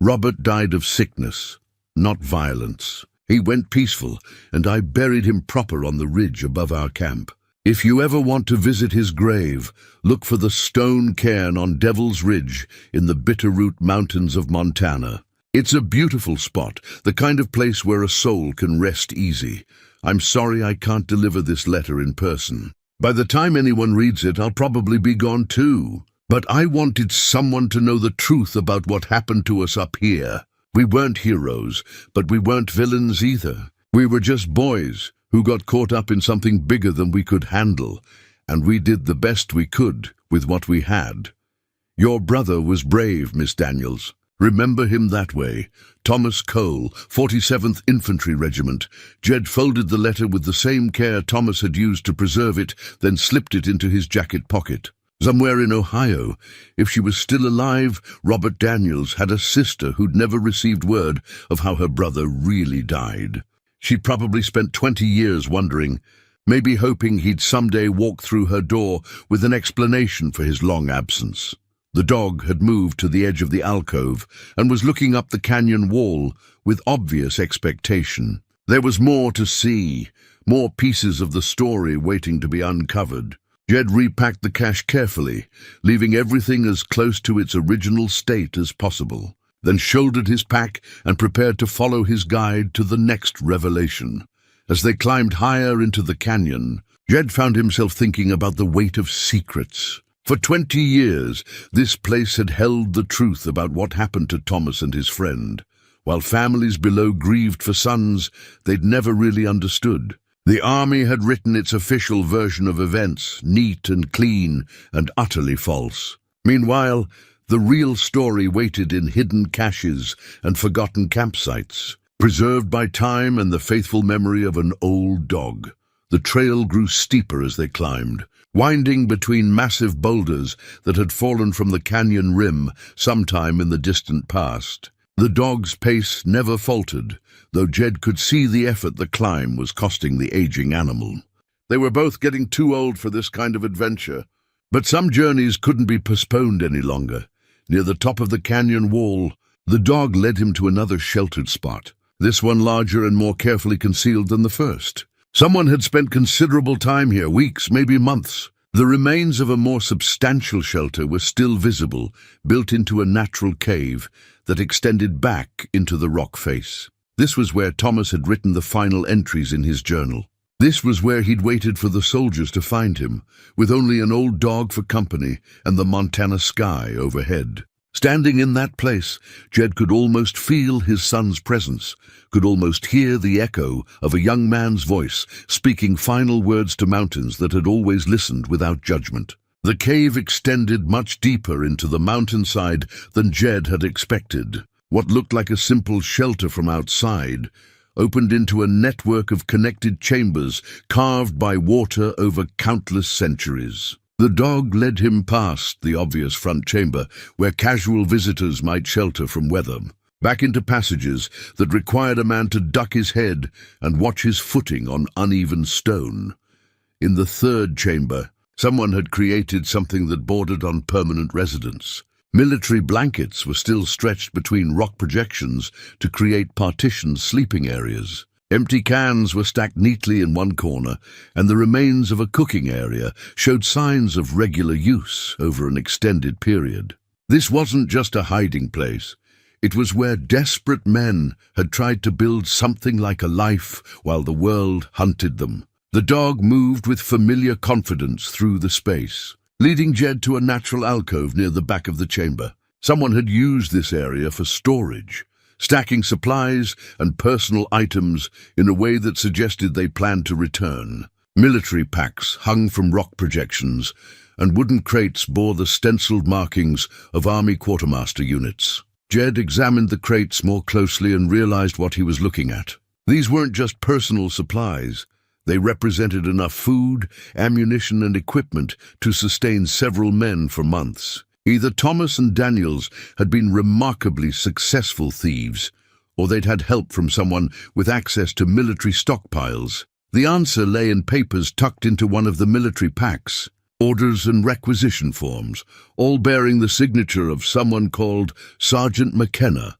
Robert died of sickness, not violence. He went peaceful, and I buried him proper on the ridge above our camp. If you ever want to visit his grave, look for the stone cairn on Devil's Ridge in the Bitterroot Mountains of Montana. It's a beautiful spot, the kind of place where a soul can rest easy. I'm sorry I can't deliver this letter in person. By the time anyone reads it, I'll probably be gone too. But I wanted someone to know the truth about what happened to us up here. We weren't heroes, but we weren't villains either. We were just boys who got caught up in something bigger than we could handle, and we did the best we could with what we had. Your brother was brave, Miss Daniels. Remember him that way. Thomas Cole, 47th Infantry Regiment. Jed folded the letter with the same care Thomas had used to preserve it, then slipped it into his jacket pocket. Somewhere in Ohio, if she was still alive, Robert Daniels had a sister who'd never received word of how her brother really died. She'd probably spent 20 years wondering, maybe hoping he'd someday walk through her door with an explanation for his long absence. The dog had moved to the edge of the alcove and was looking up the canyon wall with obvious expectation. There was more to see, more pieces of the story waiting to be uncovered. Jed repacked the cache carefully, leaving everything as close to its original state as possible, then shouldered his pack and prepared to follow his guide to the next revelation. As they climbed higher into the canyon, Jed found himself thinking about the weight of secrets. For 20 years, this place had held the truth about what happened to Thomas and his friend. While families below grieved for sons they'd never really understood. The army had written its official version of events, neat and clean and utterly false. Meanwhile, the real story waited in hidden caches and forgotten campsites, preserved by time and the faithful memory of an old dog. The trail grew steeper as they climbed, winding between massive boulders that had fallen from the canyon rim sometime in the distant past. The dog's pace never faltered, though Jed could see the effort the climb was costing the aging animal. They were both getting too old for this kind of adventure. But some journeys couldn't be postponed any longer. Near the top of the canyon wall, the dog led him to another sheltered spot, this one larger and more carefully concealed than the first. Someone had spent considerable time here, weeks, maybe months. The remains of a more substantial shelter were still visible, built into a natural cave that extended back into the rock face. This was where Thomas had written the final entries in his journal. This was where he'd waited for the soldiers to find him, with only an old dog for company and the Montana sky overhead. Standing in that place, Jed could almost feel his son's presence, could almost hear the echo of a young man's voice speaking final words to mountains that had always listened without judgment. The cave extended much deeper into the mountainside than Jed had expected. What looked like a simple shelter from outside opened into a network of connected chambers carved by water over countless centuries. The dog led him past the obvious front chamber, where casual visitors might shelter from weather, back into passages that required a man to duck his head and watch his footing on uneven stone. In the third chamber, someone had created something that bordered on permanent residence. Military blankets were still stretched between rock projections to create partitioned sleeping areas. Empty cans were stacked neatly in one corner, and the remains of a cooking area showed signs of regular use over an extended period. This wasn't just a hiding place. It was where desperate men had tried to build something like a life while the world hunted them. The dog moved with familiar confidence through the space, leading Jed to a natural alcove near the back of the chamber. Someone had used this area for storage, stacking supplies and personal items in a way that suggested they planned to return. Military packs hung from rock projections, and wooden crates bore the stenciled markings of Army quartermaster units. Jed examined the crates more closely and realized what he was looking at. These weren't just personal supplies. They represented enough food, ammunition, and equipment to sustain several men for months. Either Thomas and Daniels had been remarkably successful thieves, or they'd had help from someone with access to military stockpiles. The answer lay in papers tucked into one of the military packs, orders and requisition forms, all bearing the signature of someone called Sergeant McKenna,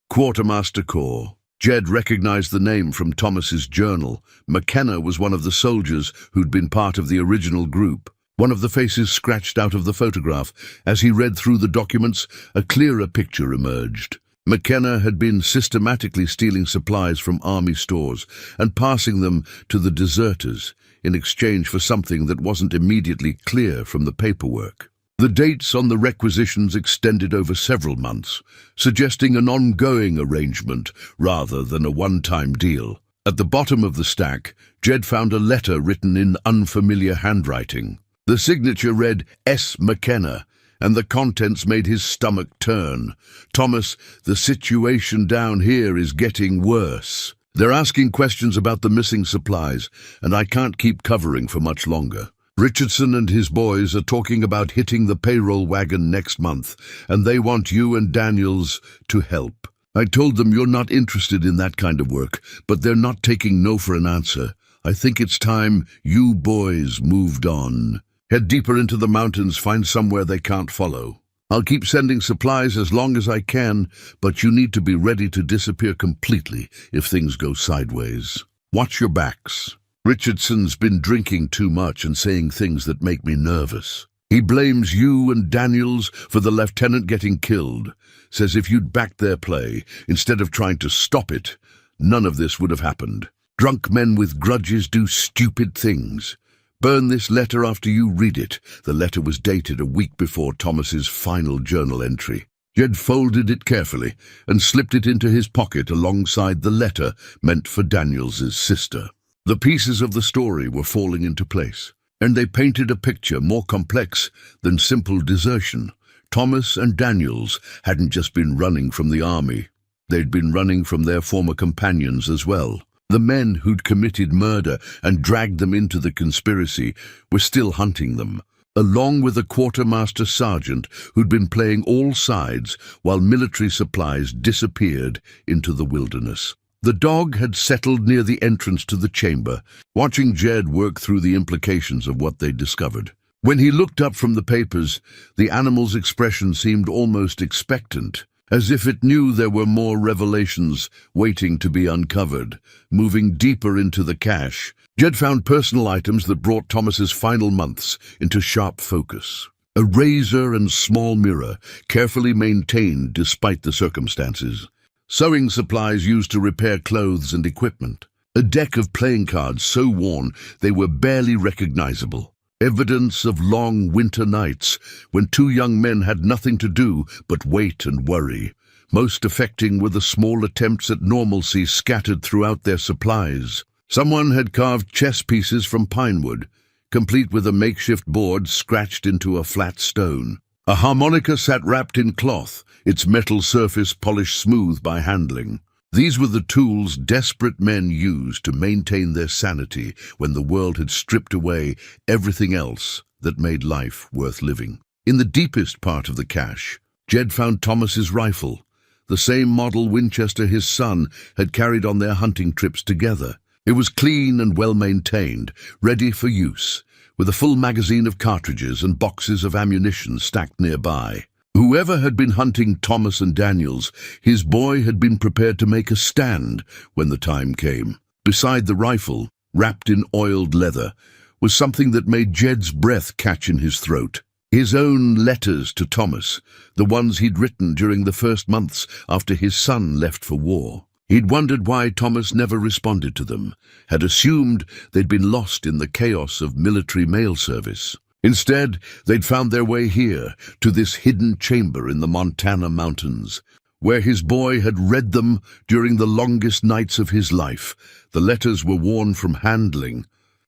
Quartermaster Corps. Jed recognized the name from Thomas's journal. McKenna was one of the soldiers who'd been part of the original group. One of the faces scratched out of the photograph. As he read through the documents, a clearer picture emerged. McKenna had been systematically stealing supplies from army stores and passing them to the deserters in exchange for something that wasn't immediately clear from the paperwork. The dates on the requisitions extended over several months, suggesting an ongoing arrangement rather than a one-time deal. At the bottom of the stack, Jed found a letter written in unfamiliar handwriting. The signature read S. McKenna, and the contents made his stomach turn. Thomas, the situation down here is getting worse. They're asking questions about the missing supplies, and I can't keep covering for much longer. Richardson and his boys are talking about hitting the payroll wagon next month, and they want you and Daniels to help. I told them you're not interested in that kind of work, but they're not taking no for an answer. I think it's time you boys moved on. Head deeper into the mountains, find somewhere they can't follow. I'll keep sending supplies as long as I can, but you need to be ready to disappear completely if things go sideways. Watch your backs. Richardson's been drinking too much and saying things that make me nervous. He blames you and Daniels for the lieutenant getting killed. Says if you'd backed their play, instead of trying to stop it, none of this would have happened. Drunk men with grudges do stupid things. Burn this letter after you read it. The letter was dated a week before Thomas's final journal entry. Jed folded it carefully and slipped it into his pocket alongside the letter meant for Daniels's sister. The pieces of the story were falling into place, and they painted a picture more complex than simple desertion. Thomas and Daniels hadn't just been running from the army. They'd been running from their former companions as well. The men who'd committed murder and dragged them into the conspiracy were still hunting them, along with a quartermaster sergeant who'd been playing all sides while military supplies disappeared into the wilderness. The dog had settled near the entrance to the chamber, watching Jed work through the implications of what they'd discovered. When he looked up from the papers, the animal's expression seemed almost expectant, as if it knew there were more revelations waiting to be uncovered. Moving deeper into the cache, Jed found personal items that brought Thomas's final months into sharp focus. A razor and small mirror, carefully maintained despite the circumstances. Sewing supplies used to repair clothes and equipment. A deck of playing cards so worn they were barely recognizable. Evidence of long winter nights when two young men had nothing to do but wait and worry. Most affecting were the small attempts at normalcy scattered throughout their supplies. Someone had carved chess pieces from pine wood, complete with a makeshift board scratched into a flat stone. A harmonica sat wrapped in cloth, its metal surface polished smooth by handling. These were the tools desperate men used to maintain their sanity when the world had stripped away everything else that made life worth living. In the deepest part of the cache, Jed found Thomas's rifle, the same model Winchester his son had carried on their hunting trips together. It was clean and well-maintained, ready for use, with a full magazine of cartridges and boxes of ammunition stacked nearby. Whoever had been hunting Thomas and Daniels, his boy had been prepared to make a stand when the time came. Beside the rifle, wrapped in oiled leather, was something that made Jed's breath catch in his throat. His own letters to Thomas, the ones he'd written during the first months after his son left for war. He'd wondered why Thomas never responded to them, had assumed they'd been lost in the chaos of military mail service. Instead, they'd found their way here, to this hidden chamber in the Montana mountains, where his boy had read them during the longest nights of his life. The letters were worn from handling,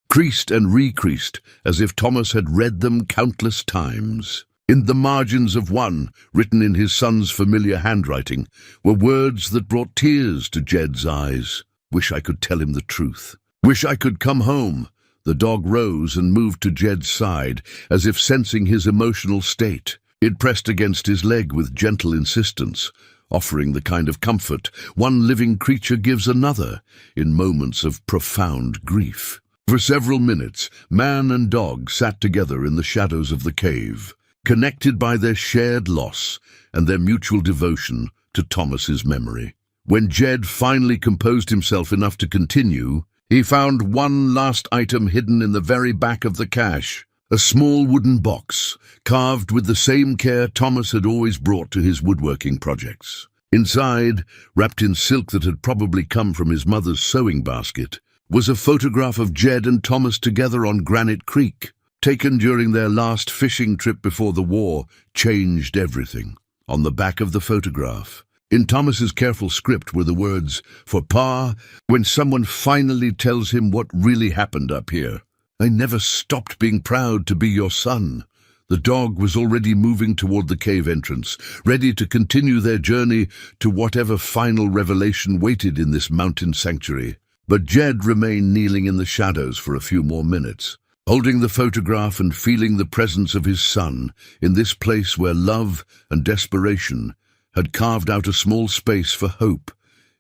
creased and recreased, as if Thomas had read them countless times. In the margins of one, written in his son's familiar handwriting, were words that brought tears to Jed's eyes. "Wish I could tell him the truth. Wish I could come home." The dog rose and moved to Jed's side, as if sensing his emotional state. It pressed against his leg with gentle insistence, offering the kind of comfort one living creature gives another in moments of profound grief. For several minutes, man and dog sat together in the shadows of the cave, connected by their shared loss and their mutual devotion to Thomas's memory. When Jed finally composed himself enough to continue, he found one last item hidden in the very back of the cache, a small wooden box, carved with the same care Thomas had always brought to his woodworking projects. Inside, wrapped in silk that had probably come from his mother's sewing basket, was a photograph of Jed and Thomas together on Granite Creek, taken during their last fishing trip before the war changed everything. On the back of the photograph, in Thomas's careful script, were the words, "For Pa, when someone finally tells him what really happened up here. I never stopped being proud to be your son." The dog was already moving toward the cave entrance, ready to continue their journey to whatever final revelation waited in this mountain sanctuary. But Jed remained kneeling in the shadows for a few more minutes, holding the photograph and feeling the presence of his son in this place where love and desperation had carved out a small space for hope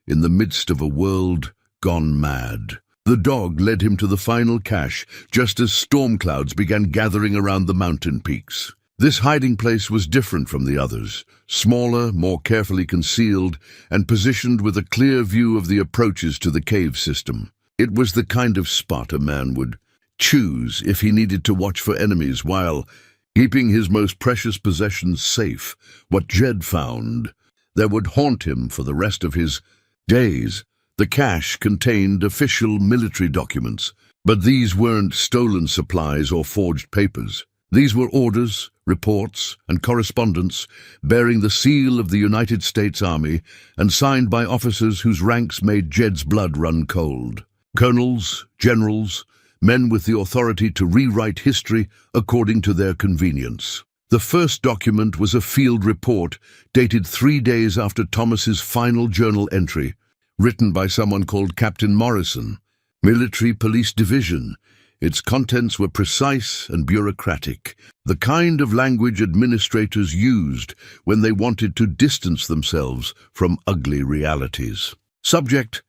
in the midst of a world gone mad. The dog led him to the final cache just as storm clouds began gathering around the mountain peaks. This hiding place was different from the others, smaller, more carefully concealed, and positioned with a clear view of the approaches to the cave system. It was the kind of spot a man would choose if he needed to watch for enemies while keeping his most precious possessions safe. What Jed found that would haunt him for the rest of his days. The cache contained official military documents, but these weren't stolen supplies or forged papers. These were orders, reports, and correspondence bearing the seal of the United States Army and signed by officers whose ranks made Jed's blood run cold. Colonels, generals, men with the authority to rewrite history according to their convenience. The first document was a field report dated 3 days after Thomas's final journal entry, written by someone called Captain Morrison. Military Police Division. Its contents were precise and bureaucratic, the kind of language administrators used when they wanted to distance themselves from ugly realities. Subject: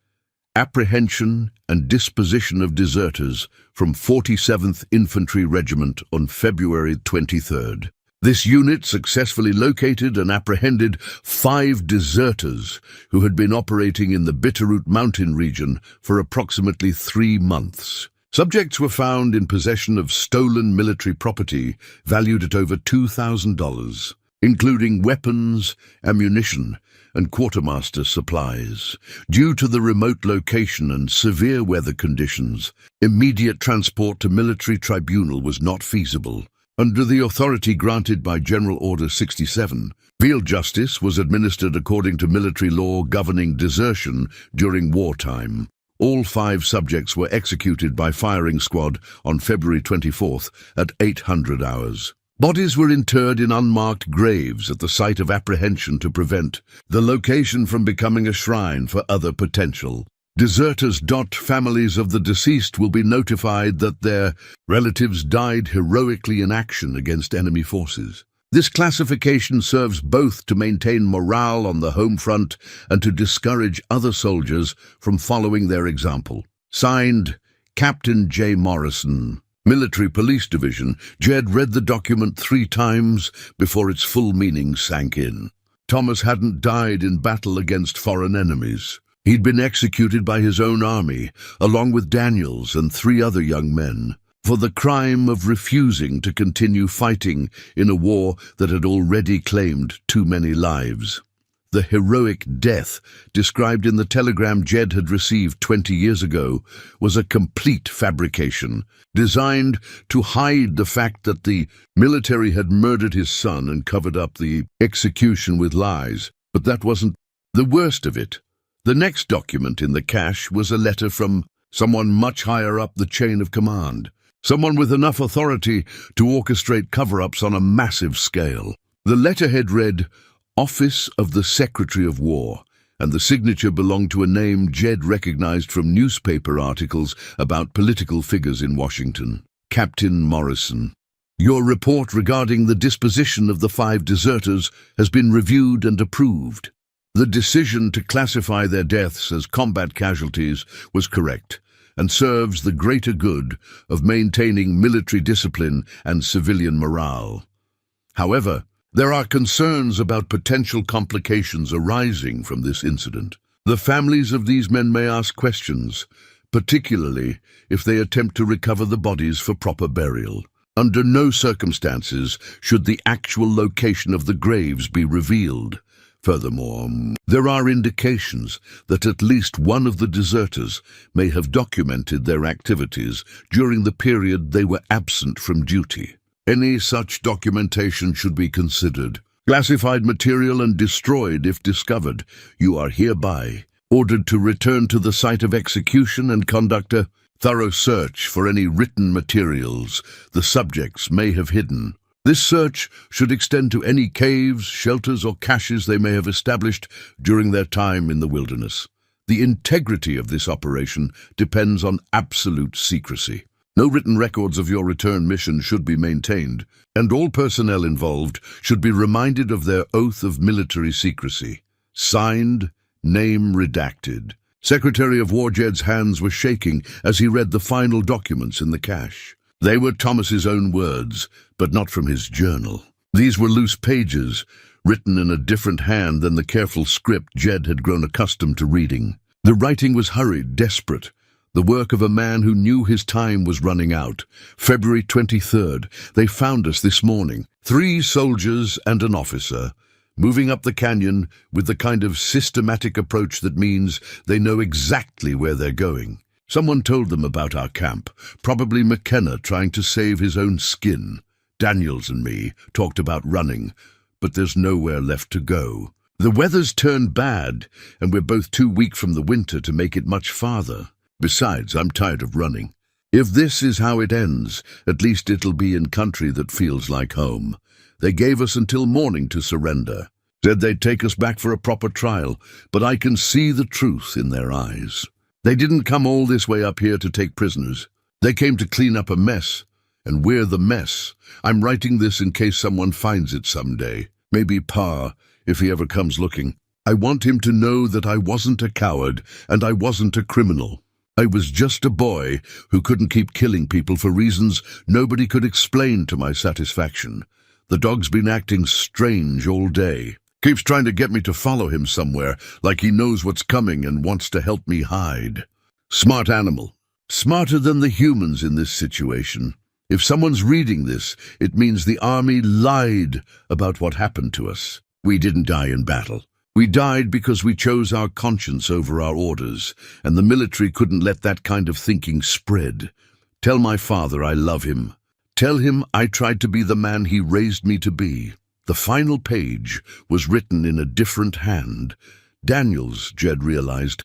apprehension and disposition of deserters from 47th Infantry Regiment on February 23rd. This unit successfully located and apprehended 5 deserters who had been operating in the Bitterroot Mountain region for approximately 3 months. Subjects were found in possession of stolen military property valued at over $2,000, including weapons, ammunition, and quartermaster supplies. Due to the remote location and severe weather conditions, immediate transport to military tribunal was not feasible. Under the authority granted by General Order 67, field justice was administered according to military law governing desertion during wartime. All 5 subjects were executed by firing squad on February 24th at 800 hours. Bodies were interred in unmarked graves at the site of apprehension to prevent the location from becoming a shrine for other potential deserters. Families of the deceased will be notified that their relatives died heroically in action against enemy forces. This classification serves both to maintain morale on the home front and to discourage other soldiers from following their example. Signed, Captain J. Morrison. Military Police Division. Jed read the document 3 times before its full meaning sank in. Thomas hadn't died in battle against foreign enemies. He'd been executed by his own army, along with Daniels and 3 other young men, for the crime of refusing to continue fighting in a war that had already claimed too many lives. The heroic death described in the telegram Jed had received 20 years ago was a complete fabrication, designed to hide the fact that the military had murdered his son and covered up the execution with lies. But that wasn't the worst of it. The next document in the cache was a letter from someone much higher up the chain of command, someone with enough authority to orchestrate cover-ups on a massive scale. The letterhead read, Office of the Secretary of War, and the signature belonged to a name Jed recognized from newspaper articles about political figures in Washington. Captain Morrison. Your report regarding the disposition of the 5 deserters has been reviewed and approved. The decision to classify their deaths as combat casualties was correct and serves the greater good of maintaining military discipline and civilian morale. However, there are concerns about potential complications arising from this incident. The families of these men may ask questions, particularly if they attempt to recover the bodies for proper burial. Under no circumstances should the actual location of the graves be revealed. Furthermore, there are indications that at least one of the deserters may have documented their activities during the period they were absent from duty. Any such documentation should be considered classified material and destroyed if discovered. You are hereby ordered to return to the site of execution and conduct a thorough search for any written materials the subjects may have hidden. This search should extend to any caves, shelters, or caches they may have established during their time in the wilderness. The integrity of this operation depends on absolute secrecy. No written records of your return mission should be maintained, and all personnel involved should be reminded of their oath of military secrecy. Signed, name redacted. Secretary of War Jed's hands were shaking as he read the final documents in the cache. They were Thomas's own words, but not from his journal. These were loose pages, written in a different hand than the careful script Jed had grown accustomed to reading. The writing was hurried, desperate, the work of a man who knew his time was running out. February 23rd, they found us this morning, 3 soldiers and an officer, moving up the canyon with the kind of systematic approach that means they know exactly where they're going. Someone told them about our camp, probably McKenna trying to save his own skin. Daniels and me talked about running, but there's nowhere left to go. The weather's turned bad, and we're both too weak from the winter to make it much farther. Besides, I'm tired of running. If this is how it ends, at least it'll be in country that feels like home. They gave us until morning to surrender. Said they'd take us back for a proper trial, but I can see the truth in their eyes. They didn't come all this way up here to take prisoners. They came to clean up a mess, and we're the mess. I'm writing this in case someone finds it someday. Maybe Pa, if he ever comes looking. I want him to know that I wasn't a coward and I wasn't a criminal. I was just a boy who couldn't keep killing people for reasons nobody could explain to my satisfaction. The dog's been acting strange all day. Keeps trying to get me to follow him somewhere, like he knows what's coming and wants to help me hide. Smart animal. Smarter than the humans in this situation. If someone's reading this, it means the army lied about what happened to us. We didn't die in battle. We died because we chose our conscience over our orders, and the military couldn't let that kind of thinking spread. Tell my father I love him. Tell him I tried to be the man he raised me to be. The final page was written in a different hand. Daniel's, Jed realized,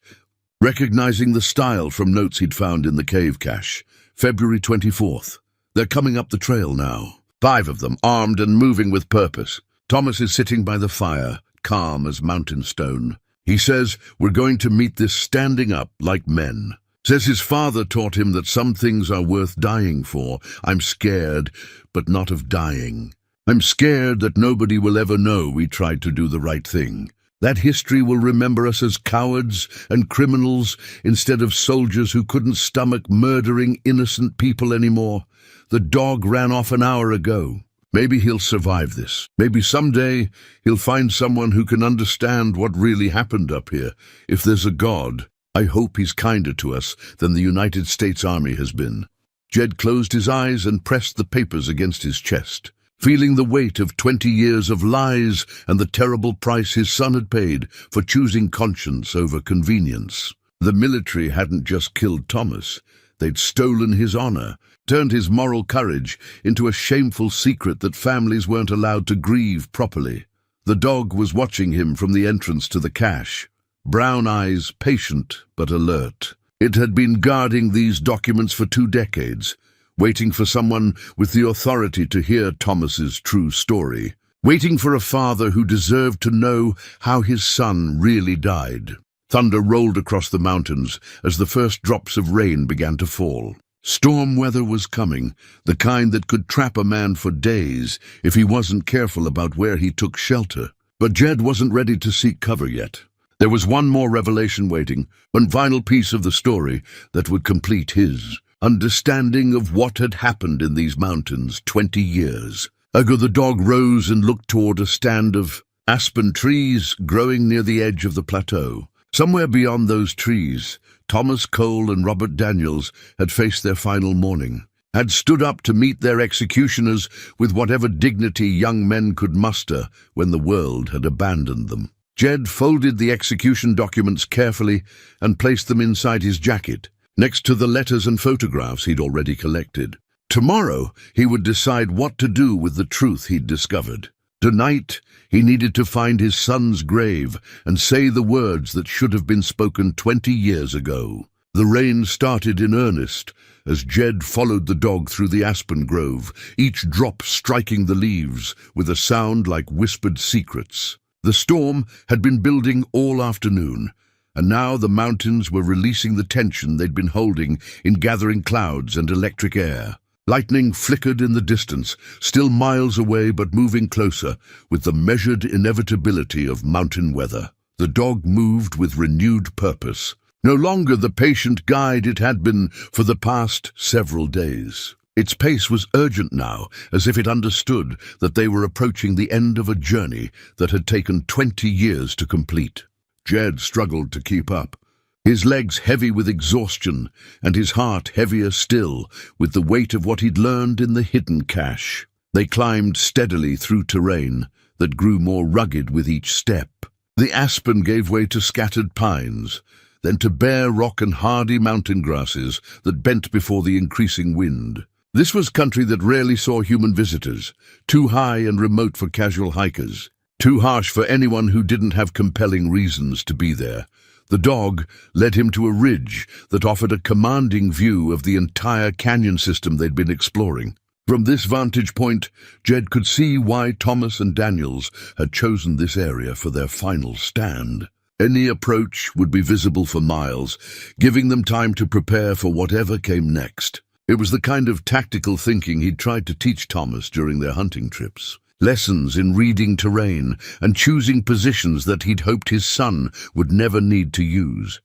recognizing the style from notes he'd found in the cave cache. February 24th. They're coming up the trail now. 5 of them, armed and moving with purpose. Thomas is sitting by the fire, calm as mountain stone. He says, we're going to meet this standing up like men. Says his father taught him that some things are worth dying for. I'm scared, but not of dying. I'm scared that nobody will ever know we tried to do the right thing. That history will remember us as cowards and criminals instead of soldiers who couldn't stomach murdering innocent people anymore. The dog ran off an hour ago. Maybe he'll survive this. Maybe someday he'll find someone who can understand what really happened up here. If there's a God, I hope he's kinder to us than the United States Army has been. Jed closed his eyes and pressed the papers against his chest, feeling the weight of 20 years of lies and the terrible price his son had paid for choosing conscience over convenience. The military hadn't just killed Thomas. They'd stolen his honor, turned his moral courage into a shameful secret that families weren't allowed to grieve properly. The dog was watching him from the entrance to the cache, brown eyes patient but alert. It had been guarding these documents for 2 decades, waiting for someone with the authority to hear Thomas's true story, waiting for a father who deserved to know how his son really died. Thunder rolled across the mountains as the first drops of rain began to fall. Storm weather was coming, the kind that could trap a man for days if he wasn't careful about where he took shelter. But Jed wasn't ready to seek cover yet. There was one more revelation waiting, one final piece of the story that would complete his understanding of what had happened in these mountains 20 years ago. The dog rose and looked toward a stand of aspen trees growing near the edge of the plateau. Somewhere beyond those trees, Thomas Cole and Robert Daniels had faced their final morning, had stood up to meet their executioners with whatever dignity young men could muster when the world had abandoned them. Jed folded the execution documents carefully and placed them inside his jacket, next to the letters and photographs he'd already collected. Tomorrow, he would decide what to do with the truth he'd discovered. Tonight, he needed to find his son's grave and say the words that should have been spoken 20 years ago. The rain started in earnest as Jed followed the dog through the aspen grove, each drop striking the leaves with a sound like whispered secrets. The storm had been building all afternoon, and now the mountains were releasing the tension they'd been holding in gathering clouds and electric air. Lightning flickered in the distance, still miles away but moving closer with the measured inevitability of mountain weather. The dog moved with renewed purpose, no longer the patient guide it had been for the past several days. Its pace was urgent now, as if it understood that they were approaching the end of a journey that had taken 20 years to complete. Jed struggled to keep up, his legs heavy with exhaustion and his heart heavier still with the weight of what he'd learned in the hidden cache. They climbed steadily through terrain that grew more rugged with each step. The aspen gave way to scattered pines, then to bare rock and hardy mountain grasses that bent before the increasing wind. This was country that rarely saw human visitors, too high and remote for casual hikers, too harsh for anyone who didn't have compelling reasons to be there. The dog led him to a ridge that offered a commanding view of the entire canyon system they'd been exploring. From this vantage point, Jed could see why Thomas and Daniels had chosen this area for their final stand. Any approach would be visible for miles, giving them time to prepare for whatever came next. It was the kind of tactical thinking he'd tried to teach Thomas during their hunting trips. Lessons in reading terrain and choosing positions that he'd hoped his son would never need to use.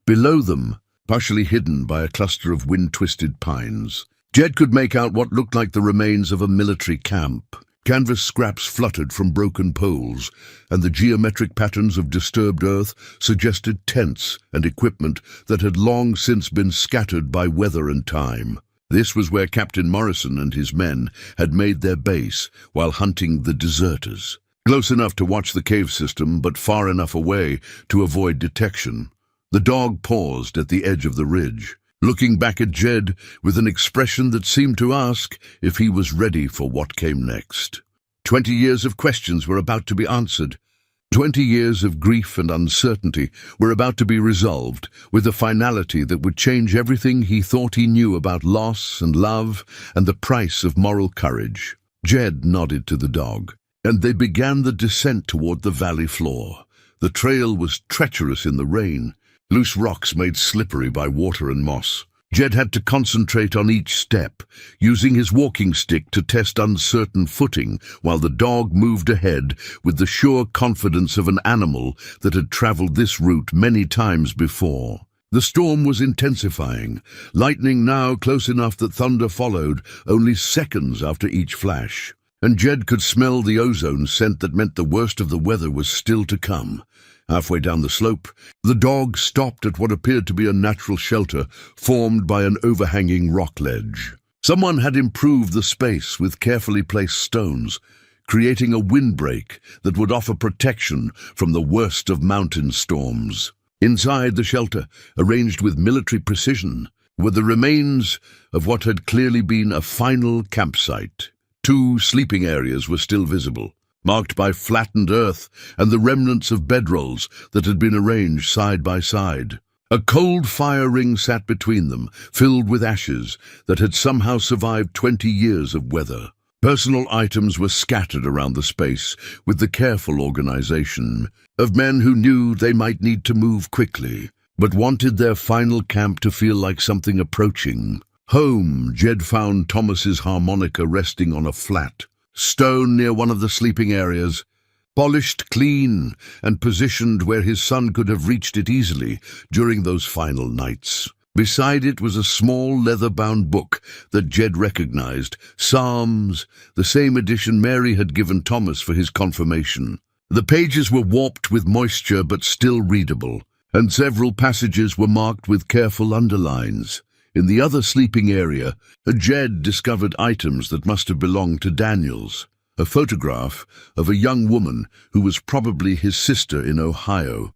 Below them, partially hidden by a cluster of wind-twisted pines, Jed could make out what looked like the remains of a military camp. Canvas scraps fluttered from broken poles, and the geometric patterns of disturbed earth suggested tents and equipment that had long since been scattered by weather and time. This was where Captain Morrison and his men had made their base while hunting the deserters. Close enough to watch the cave system, but far enough away to avoid detection. The dog paused at the edge of the ridge, looking back at Jed with an expression that seemed to ask if he was ready for what came next. 20 years of questions were about to be answered. 20 years of grief and uncertainty were about to be resolved with a finality that would change everything he thought he knew about loss and love and the price of moral courage. Jed nodded to the dog, and they began the descent toward the valley floor. The trail was treacherous in the rain, loose rocks made slippery by water and moss. Jed had to concentrate on each step, using his walking stick to test uncertain footing while the dog moved ahead with the sure confidence of an animal that had traveled this route many times before. The storm was intensifying, lightning now close enough that thunder followed only seconds after each flash. And Jed could smell the ozone scent that meant the worst of the weather was still to come. Halfway down the slope, the dog stopped at what appeared to be a natural shelter formed by an overhanging rock ledge. Someone had improved the space with carefully placed stones, creating a windbreak that would offer protection from the worst of mountain storms. Inside the shelter, arranged with military precision, were the remains of what had clearly been a final campsite. 2 sleeping areas were still visible, marked by flattened earth and the remnants of bedrolls that had been arranged side by side. A cold fire ring sat between them, filled with ashes that had somehow survived 20 years of weather. Personal items were scattered around the space with the careful organization of men who knew they might need to move quickly, but wanted their final camp to feel like something approaching. Home, Jed found Thomas's harmonica resting on a flat stone near one of the sleeping areas, polished clean and positioned where his son could have reached it easily during those final nights. Beside it was a small leather-bound book that Jed recognized, Psalms, the same edition Mary had given Thomas for his confirmation. The pages were warped with moisture but still readable, and several passages were marked with careful underlines. In the other sleeping area, Jed discovered items that must have belonged to Daniels. A photograph of a young woman who was probably his sister in Ohio.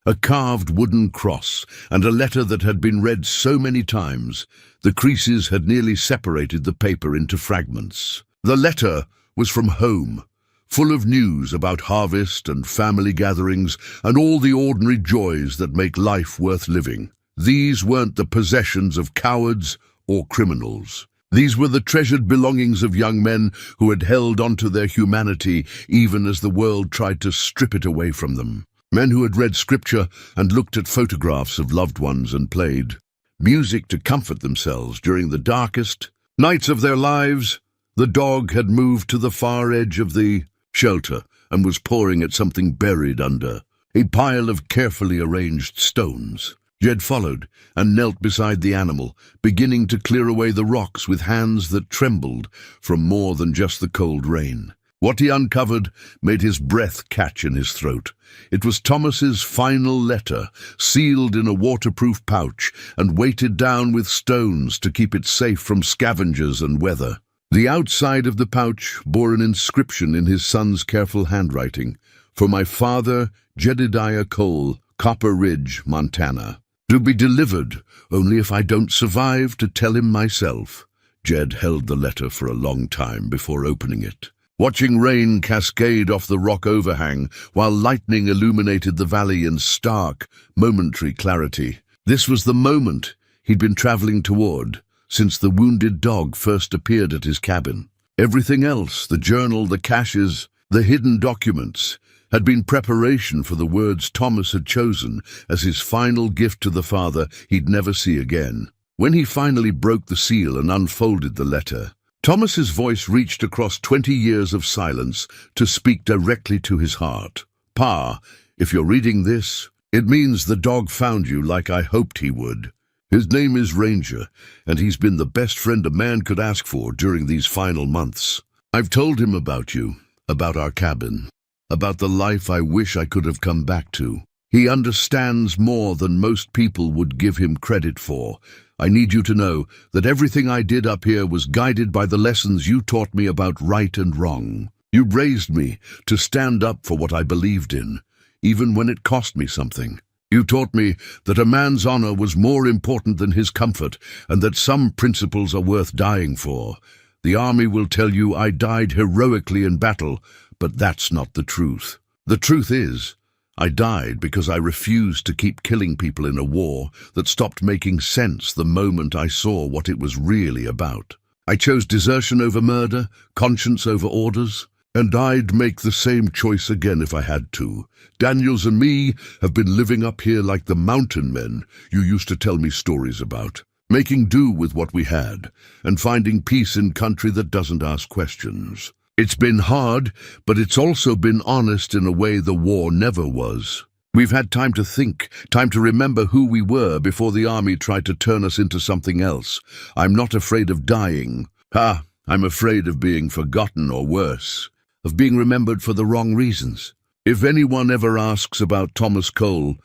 A carved wooden cross and a letter that had been read so many times, the creases had nearly separated the paper into fragments. The letter was from home, full of news about harvest and family gatherings and all the ordinary joys that make life worth living. These weren't the possessions of cowards or criminals. These were the treasured belongings of young men who had held onto their humanity even as the world tried to strip it away from them. Men who had read scripture and looked at photographs of loved ones and played music to comfort themselves during the darkest nights of their lives. The dog had moved to the far edge of the shelter and was pawing at something buried under a pile of carefully arranged stones. Jed followed and knelt beside the animal, beginning to clear away the rocks with hands that trembled from more than just the cold rain. What he uncovered made his breath catch in his throat. It was Thomas's final letter, sealed in a waterproof pouch and weighted down with stones to keep it safe from scavengers and weather. The outside of the pouch bore an inscription in his son's careful handwriting, "For my father, Jedediah Cole, Copper Ridge, Montana. To be delivered only if I don't survive to tell him myself." Jed held the letter for a long time before opening it, watching rain cascade off the rock overhang while lightning illuminated the valley in stark, momentary clarity. This was the moment he'd been traveling toward, since the wounded dog first appeared at his cabin. Everything else, the journal, the caches, the hidden documents, had been preparation for the words Thomas had chosen as his final gift to the father he'd never see again. When he finally broke the seal and unfolded the letter, Thomas's voice reached across 20 years of silence to speak directly to his heart. "Pa, if you're reading this, it means the dog found you like I hoped he would. His name is Ranger, and he's been the best friend a man could ask for during these final months. I've told him about you, about our cabin, about the life I wish I could have come back to. He understands more than most people would give him credit for. I need you to know that everything I did up here was guided by the lessons you taught me about right and wrong. You raised me to stand up for what I believed in, even when it cost me something. You taught me that a man's honor was more important than his comfort, and that some principles are worth dying for. The army will tell you I died heroically in battle, but that's not the truth. The truth is, I died because I refused to keep killing people in a war that stopped making sense the moment I saw what it was really about. I chose desertion over murder, conscience over orders, and I'd make the same choice again if I had to. Daniels and me have been living up here like the mountain men you used to tell me stories about, making do with what we had, and finding peace in country that doesn't ask questions. It's been hard, but it's also been honest in a way the war never was. We've had time to think, time to remember who we were before the army tried to turn us into something else. I'm not afraid of dying. I'm afraid of being forgotten, or worse, of being remembered for the wrong reasons. If anyone ever asks about Thomas Cole,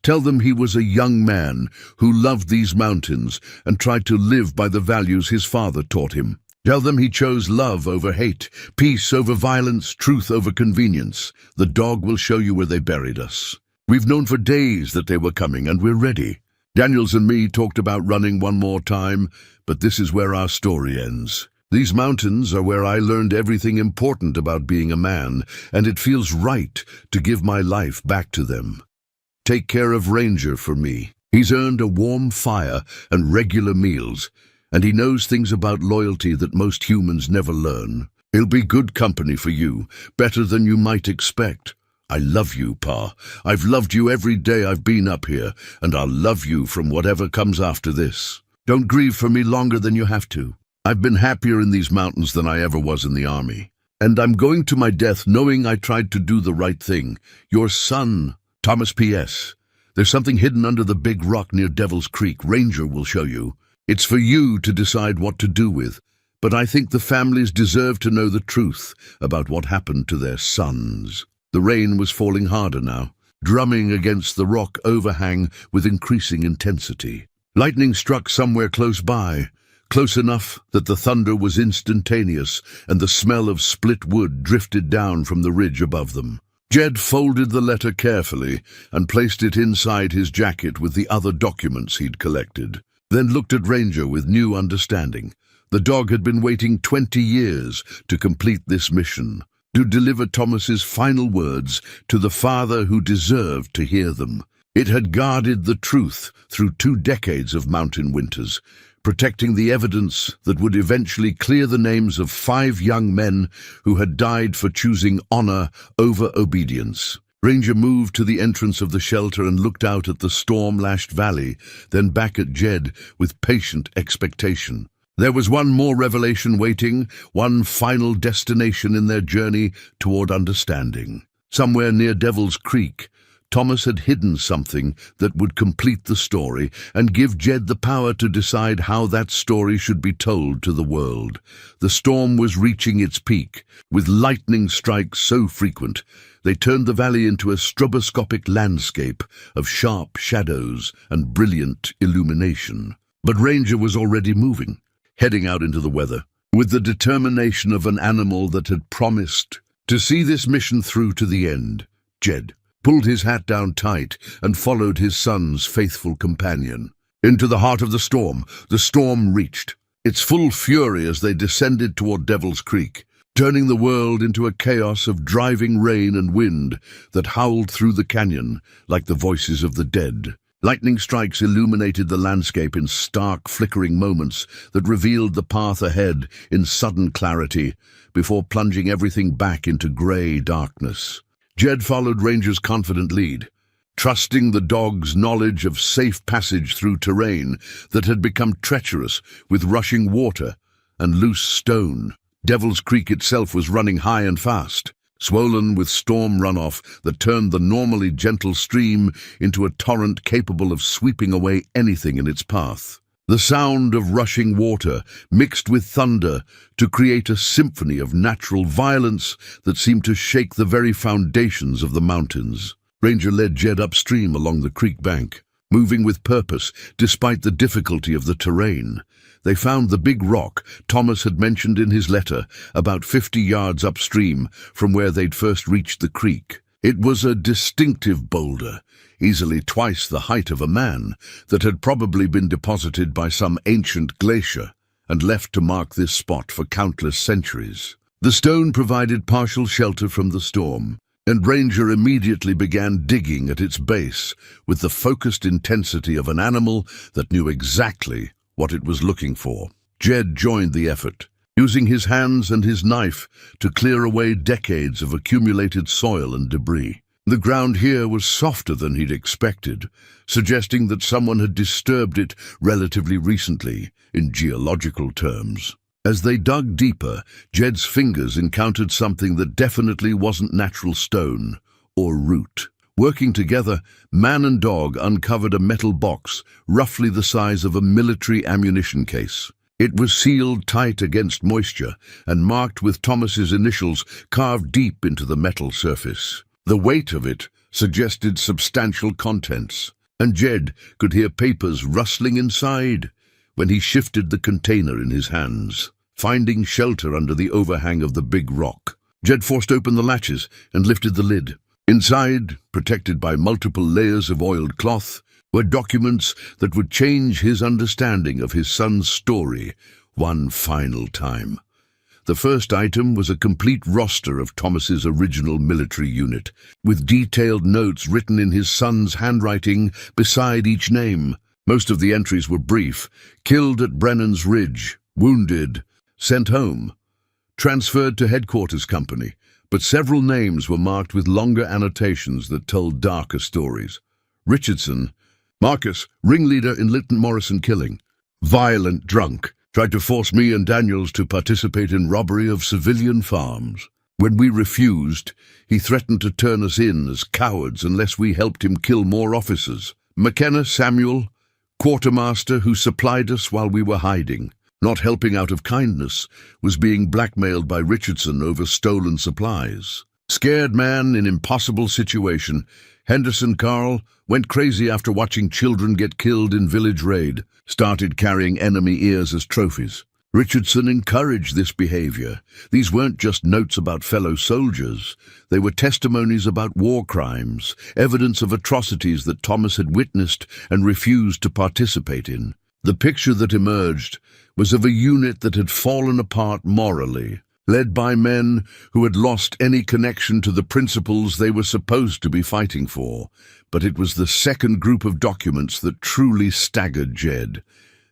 tell them he was a young man who loved these mountains and tried to live by the values his father taught him. Tell them he chose love over hate, peace over violence, truth over convenience. The dog will show you where they buried us. We've known for days that they were coming, and we're ready. Daniels and me talked about running one more time, but this is where our story ends. These mountains are where I learned everything important about being a man, and it feels right to give my life back to them. Take care of Ranger for me. He's earned a warm fire and regular meals, and he knows things about loyalty that most humans never learn. He'll be good company for you, better than you might expect. I love you, Pa. I've loved you every day I've been up here, and I'll love you from whatever comes after this. Don't grieve for me longer than you have to. I've been happier in these mountains than I ever was in the army, and I'm going to my death knowing I tried to do the right thing. Your son, Thomas P.S. There's something hidden under the big rock near Devil's Creek. Ranger will show you. It's for you to decide what to do with, but I think the families deserve to know the truth about what happened to their sons. The rain was falling harder now, drumming against the rock overhang with increasing intensity. Lightning struck somewhere close by, close enough that the thunder was instantaneous and the smell of split wood drifted down from the ridge above them. Jed folded the letter carefully and placed it inside his jacket with the other documents he'd collected, then looked at Ranger with new understanding. The dog had been waiting 20 years to complete this mission, to deliver Thomas's final words to the father who deserved to hear them. It had guarded the truth through 2 decades of mountain winters, protecting the evidence that would eventually clear the names of 5 young men who had died for choosing honor over obedience. Ranger moved to the entrance of the shelter and looked out at the storm-lashed valley, then back at Jed with patient expectation. There was one more revelation waiting, one final destination in their journey toward understanding. Somewhere near Devil's Creek, Thomas had hidden something that would complete the story and give Jed the power to decide how that story should be told to the world. The storm was reaching its peak, with lightning strikes so frequent they turned the valley into a stroboscopic landscape of sharp shadows and brilliant illumination. But Ranger was already moving, heading out into the weather, with the determination of an animal that had promised to see this mission through to the end. Jed pulled his hat down tight and followed his son's faithful companion. Into the heart of the storm reached its full fury as they descended toward Devil's Creek, turning the world into a chaos of driving rain and wind that howled through the canyon like the voices of the dead. Lightning strikes illuminated the landscape in stark, flickering moments that revealed the path ahead in sudden clarity before plunging everything back into grey darkness. Jed followed Ranger's confident lead, trusting the dog's knowledge of safe passage through terrain that had become treacherous with rushing water and loose stone. Devil's Creek itself was running high and fast, swollen with storm runoff that turned the normally gentle stream into a torrent capable of sweeping away anything in its path. The sound of rushing water mixed with thunder to create a symphony of natural violence that seemed to shake the very foundations of the mountains. Ranger led Jed upstream along the creek bank, moving with purpose despite the difficulty of the terrain. They found the big rock Thomas had mentioned in his letter, about 50 yards upstream from where they'd first reached the creek. It was a distinctive boulder, easily twice the height of a man, that had probably been deposited by some ancient glacier and left to mark this spot for countless centuries. The stone provided partial shelter from the storm, and Ranger immediately began digging at its base with the focused intensity of an animal that knew exactly what it was looking for. Jed joined the effort, using his hands and his knife to clear away decades of accumulated soil and debris. The ground here was softer than he'd expected, suggesting that someone had disturbed it relatively recently, in geological terms. As they dug deeper, Jed's fingers encountered something that definitely wasn't natural stone or root. Working together, man and dog uncovered a metal box roughly the size of a military ammunition case. It was sealed tight against moisture and marked with Thomas's initials carved deep into the metal surface. The weight of it suggested substantial contents, and Jed could hear papers rustling inside when he shifted the container in his hands. Finding shelter under the overhang of the big rock, Jed forced open the latches and lifted the lid. Inside, protected by multiple layers of oiled cloth, were documents that would change his understanding of his son's story one final time. The first item was a complete roster of Thomas's original military unit, with detailed notes written in his son's handwriting beside each name. Most of the entries were brief: killed at Brennan's Ridge, wounded, sent home, transferred to headquarters company, but several names were marked with longer annotations that told darker stories. Richardson, Marcus, ringleader in Linton Morrison killing. Violent drunk, tried to force me and Daniels to participate in robbery of civilian farms. When we refused, he threatened to turn us in as cowards unless we helped him kill more officers. McKenna Samuel, quartermaster who supplied us while we were hiding. Not helping out of kindness, was being blackmailed by Richardson over stolen supplies. Scared man in impossible situation, Henderson Carl went crazy after watching children get killed in village raid, started carrying enemy ears as trophies. Richardson encouraged this behavior. These weren't just notes about fellow soldiers. They were testimonies about war crimes, evidence of atrocities that Thomas had witnessed and refused to participate in. The picture that emerged was of a unit that had fallen apart morally, led by men who had lost any connection to the principles they were supposed to be fighting for. But it was the second group of documents that truly staggered Jed.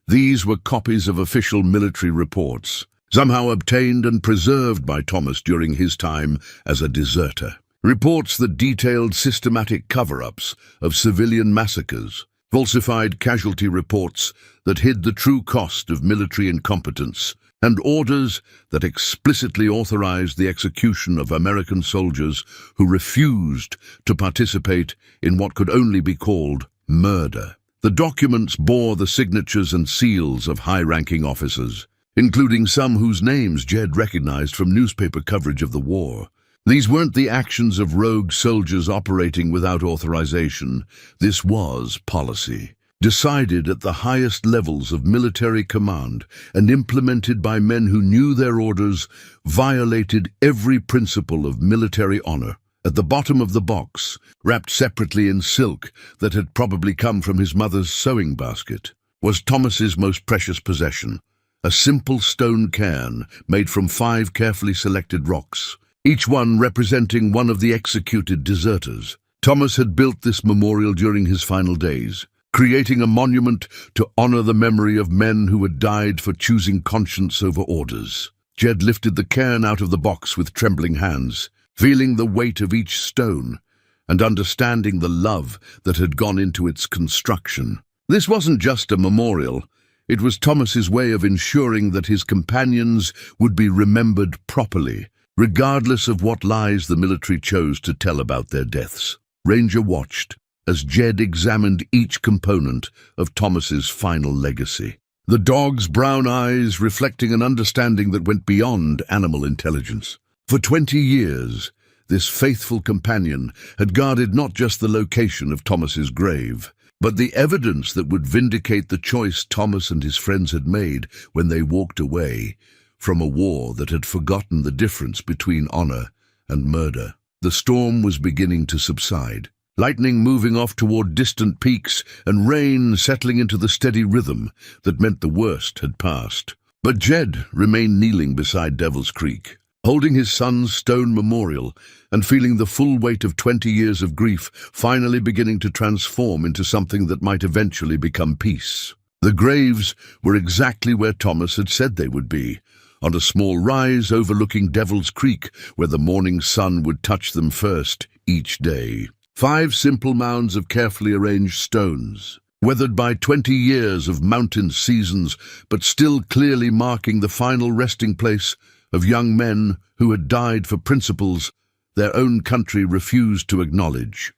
These were copies of official military reports, somehow obtained and preserved by Thomas during his time as a deserter. Reports that detailed systematic cover-ups of civilian massacres, falsified casualty reports that hid the true cost of military incompetence, and orders that explicitly authorized the execution of American soldiers who refused to participate in what could only be called murder. The documents bore the signatures and seals of high-ranking officers, including some whose names Jed recognized from newspaper coverage of the war. These weren't the actions of rogue soldiers operating without authorization. This was policy, decided at the highest levels of military command and implemented by men who knew their orders violated every principle of military honor. At the bottom of the box, wrapped separately in silk that had probably come from his mother's sewing basket, was Thomas's most precious possession, a simple stone cairn made from 5 carefully selected rocks, each one representing one of the executed deserters. Thomas had built this memorial during his final days, creating a monument to honor the memory of men who had died for choosing conscience over orders. Jed lifted the cairn out of the box with trembling hands, feeling the weight of each stone and understanding the love that had gone into its construction. This wasn't just a memorial. It was Thomas's way of ensuring that his companions would be remembered properly, regardless of what lies the military chose to tell about their deaths. Ranger watched as Jed examined each component of Thomas's final legacy. The dog's brown eyes reflecting an understanding that went beyond animal intelligence. For 20 years, this faithful companion had guarded not just the location of Thomas's grave, but the evidence that would vindicate the choice Thomas and his friends had made when they walked away from a war that had forgotten the difference between honor and murder. The storm was beginning to subside, lightning moving off toward distant peaks and rain settling into the steady rhythm that meant the worst had passed. But Jed remained kneeling beside Devil's Creek, holding his son's stone memorial and feeling the full weight of 20 years of grief finally beginning to transform into something that might eventually become peace. The graves were exactly where Thomas had said they would be, on a small rise overlooking Devil's Creek where the morning sun would touch them first each day. 5 simple mounds of carefully arranged stones, weathered by 20 years of mountain seasons, but still clearly marking the final resting place of young men who had died for principles their own country refused to acknowledge.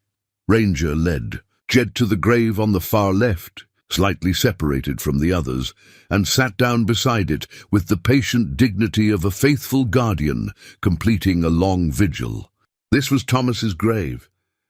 Ranger led Jed to the grave on the far left, slightly separated from the others, and sat down beside it with the patient dignity of a faithful guardian completing a long vigil. This was Thomas's grave,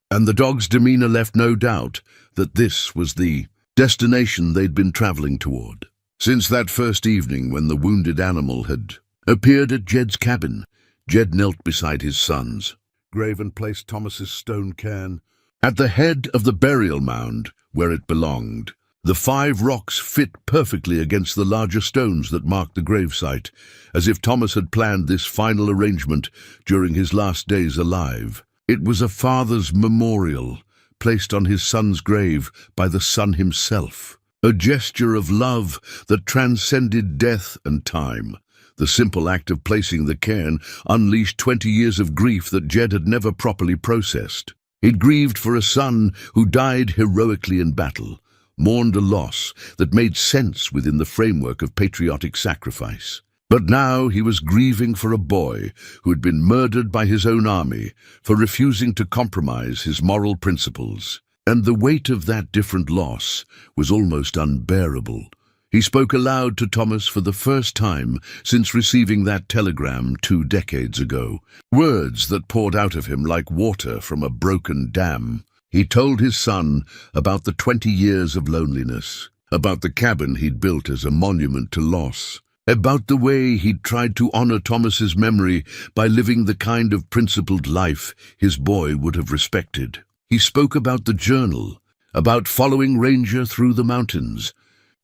and the dog's demeanor left no doubt that this was the destination they'd been traveling toward. Since that first evening when the wounded animal had appeared at Jed's cabin, Jed knelt beside his son's grave and placed Thomas's stone cairn at the head of the burial mound where it belonged. The 5 rocks fit perfectly against the larger stones that marked the gravesite, as if Thomas had planned this final arrangement during his last days alive. It was a father's memorial, placed on his son's grave by the son himself, a gesture of love that transcended death and time. The simple act of placing the cairn unleashed 20 years of grief that Jed had never properly processed. He'd grieved for a son who died heroically in battle, mourned a loss that made sense within the framework of patriotic sacrifice. But now he was grieving for a boy who had been murdered by his own army for refusing to compromise his moral principles. And the weight of that different loss was almost unbearable. He spoke aloud to Thomas for the first time since receiving that telegram 2 decades ago, words that poured out of him like water from a broken dam. He told his son about the 20 years of loneliness, about the cabin he'd built as a monument to loss, about the way he'd tried to honor Thomas's memory by living the kind of principled life his boy would have respected. He spoke about the journal, about following Ranger through the mountains,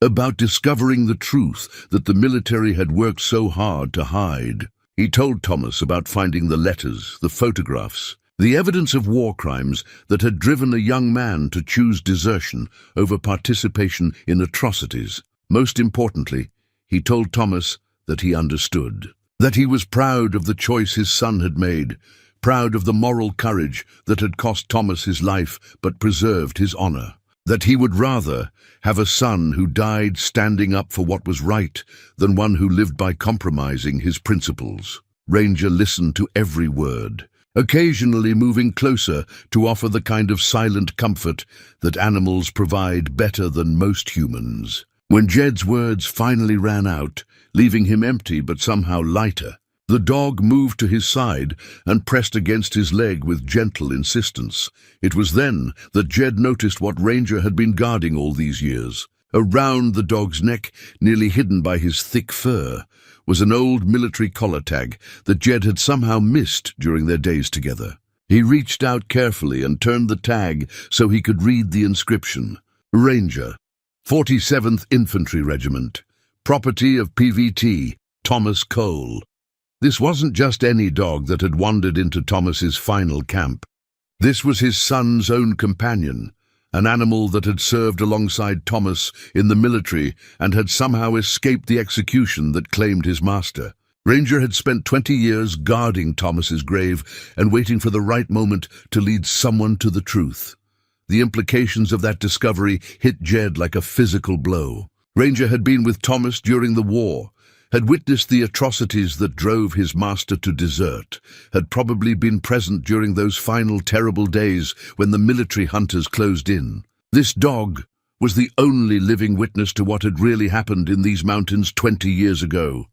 about discovering the truth that the military had worked so hard to hide. He told Thomas about finding the letters, the photographs, the evidence of war crimes that had driven a young man to choose desertion over participation in atrocities. Most importantly, he told Thomas that he understood, that he was proud of the choice his son had made, proud of the moral courage that had cost Thomas his life but preserved his honor, that he would rather have a son who died standing up for what was right than one who lived by compromising his principles. Ranger listened to every word, occasionally moving closer to offer the kind of silent comfort that animals provide better than most humans. When Jed's words finally ran out, leaving him empty but somehow lighter, the dog moved to his side and pressed against his leg with gentle insistence. It was then that Jed noticed what Ranger had been guarding all these years. Around the dog's neck, nearly hidden by his thick fur, was an old military collar tag that Jed had somehow missed during their days together. He reached out carefully and turned the tag so he could read the inscription. Ranger, 47th Infantry Regiment, property of PVT, Thomas Cole. This wasn't just any dog that had wandered into Thomas's final camp. This was his son's own companion, an animal that had served alongside Thomas in the military and had somehow escaped the execution that claimed his master. Ranger had spent 20 years guarding Thomas's grave and waiting for the right moment to lead someone to the truth. The implications of that discovery hit Jed like a physical blow. Ranger had been with Thomas during the war, had witnessed the atrocities that drove his master to desert, had probably been present during those final terrible days when the military hunters closed in. This dog was the only living witness to what had really happened in these mountains 20 years ago.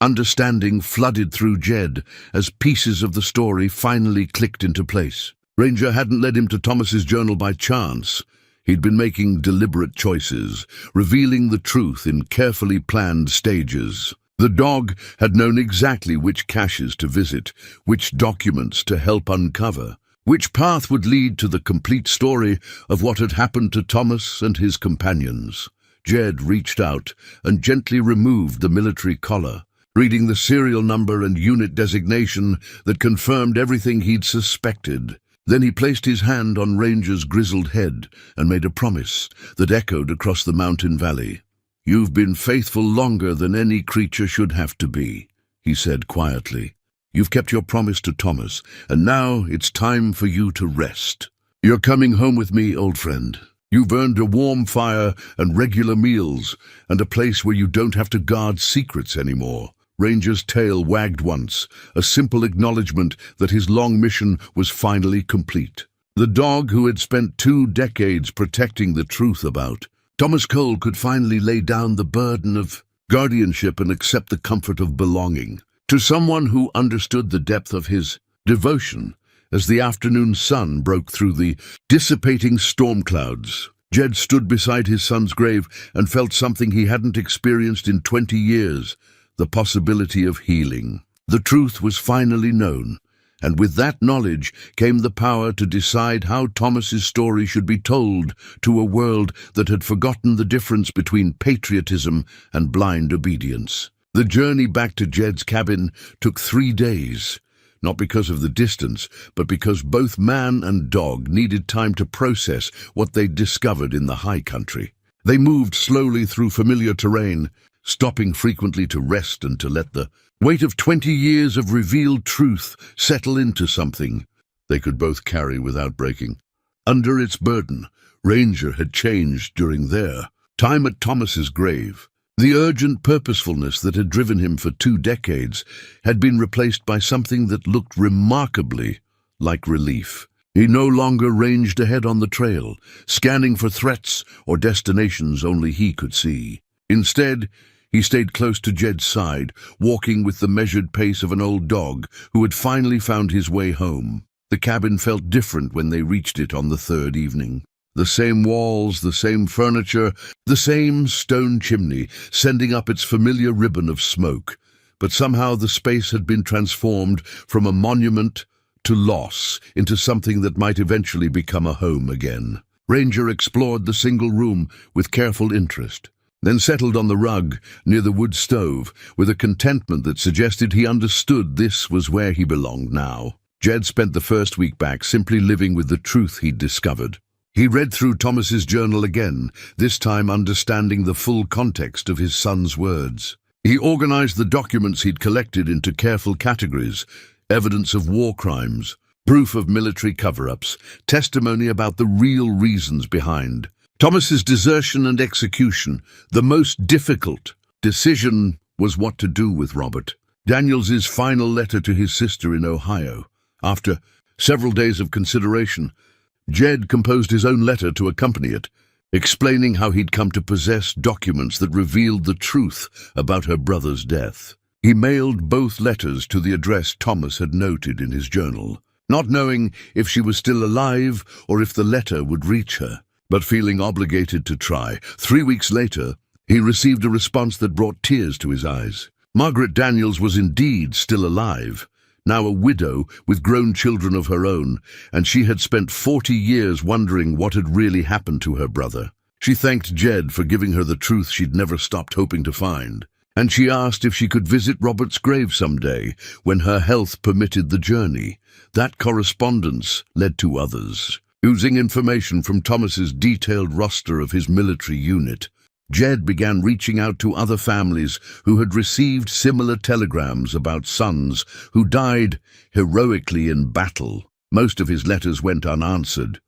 Understanding flooded through Jed as pieces of the story finally clicked into place. Ranger hadn't led him to Thomas's journal by chance. He'd been making deliberate choices, revealing the truth in carefully planned stages. The dog had known exactly which caches to visit, which documents to help uncover, which path would lead to the complete story of what had happened to Thomas and his companions. Jed reached out and gently removed the military collar, reading the serial number and unit designation that confirmed everything he'd suspected. Then he placed his hand on Ranger's grizzled head and made a promise that echoed across the mountain valley. "You've been faithful longer than any creature should have to be," he said quietly. "You've kept your promise to Thomas, and now it's time for you to rest. You're coming home with me, old friend. You've earned a warm fire and regular meals, and a place where you don't have to guard secrets anymore." Ranger's tail wagged once, a simple acknowledgement that his long mission was finally complete. The dog who had spent 2 decades protecting the truth about Thomas Cole could finally lay down the burden of guardianship and accept the comfort of belonging to someone who understood the depth of his devotion. As the afternoon sun broke through the dissipating storm clouds, Jed stood beside his son's grave and felt something he hadn't experienced in 20 years. The possibility of healing. The truth was finally known, and with that knowledge came the power to decide how Thomas's story should be told to a world that had forgotten the difference between patriotism and blind obedience. The journey back to Jed's cabin took 3 days, not because of the distance, but because both man and dog needed time to process what they'd discovered in the high country. They moved slowly through familiar terrain, stopping frequently to rest and to let the weight of 20 years of revealed truth settle into something they could both carry without breaking. Under its burden, Ranger had changed during their time at Thomas's grave. The urgent purposefulness that had driven him for 2 decades had been replaced by something that looked remarkably like relief. He no longer ranged ahead on the trail, scanning for threats or destinations only he could see. Instead, he stayed close to Jed's side, walking with the measured pace of an old dog who had finally found his way home. The cabin felt different when they reached it on the 3rd evening. The same walls, the same furniture, the same stone chimney, sending up its familiar ribbon of smoke. But somehow the space had been transformed from a monument to loss into something that might eventually become a home again. Ranger explored the single room with careful interest, then settled on the rug near the wood stove with a contentment that suggested he understood this was where he belonged now. Jed spent the first week back simply living with the truth he'd discovered. He read through Thomas's journal again, this time understanding the full context of his son's words. He organized the documents he'd collected into careful categories: evidence of war crimes, proof of military cover-ups, testimony about the real reasons behind Thomas's desertion and execution. The most difficult decision was what to do with Robert. Daniels's final letter to his sister in Ohio. After several days of consideration, Jed composed his own letter to accompany it, explaining how he'd come to possess documents that revealed the truth about her brother's death. He mailed both letters to the address Thomas had noted in his journal, not knowing if she was still alive or if the letter would reach her, but feeling obligated to try. 3 weeks later, he received a response that brought tears to his eyes. Margaret Daniels was indeed still alive, now a widow with grown children of her own, and she had spent 40 years wondering what had really happened to her brother. She thanked Jed for giving her the truth she'd never stopped hoping to find, and she asked if she could visit Robert's grave someday when her health permitted the journey. That correspondence led to others. Using information from Thomas's detailed roster of his military unit, Jed began reaching out to other families who had received similar telegrams about sons who died heroically in battle. Most of his letters went unanswered,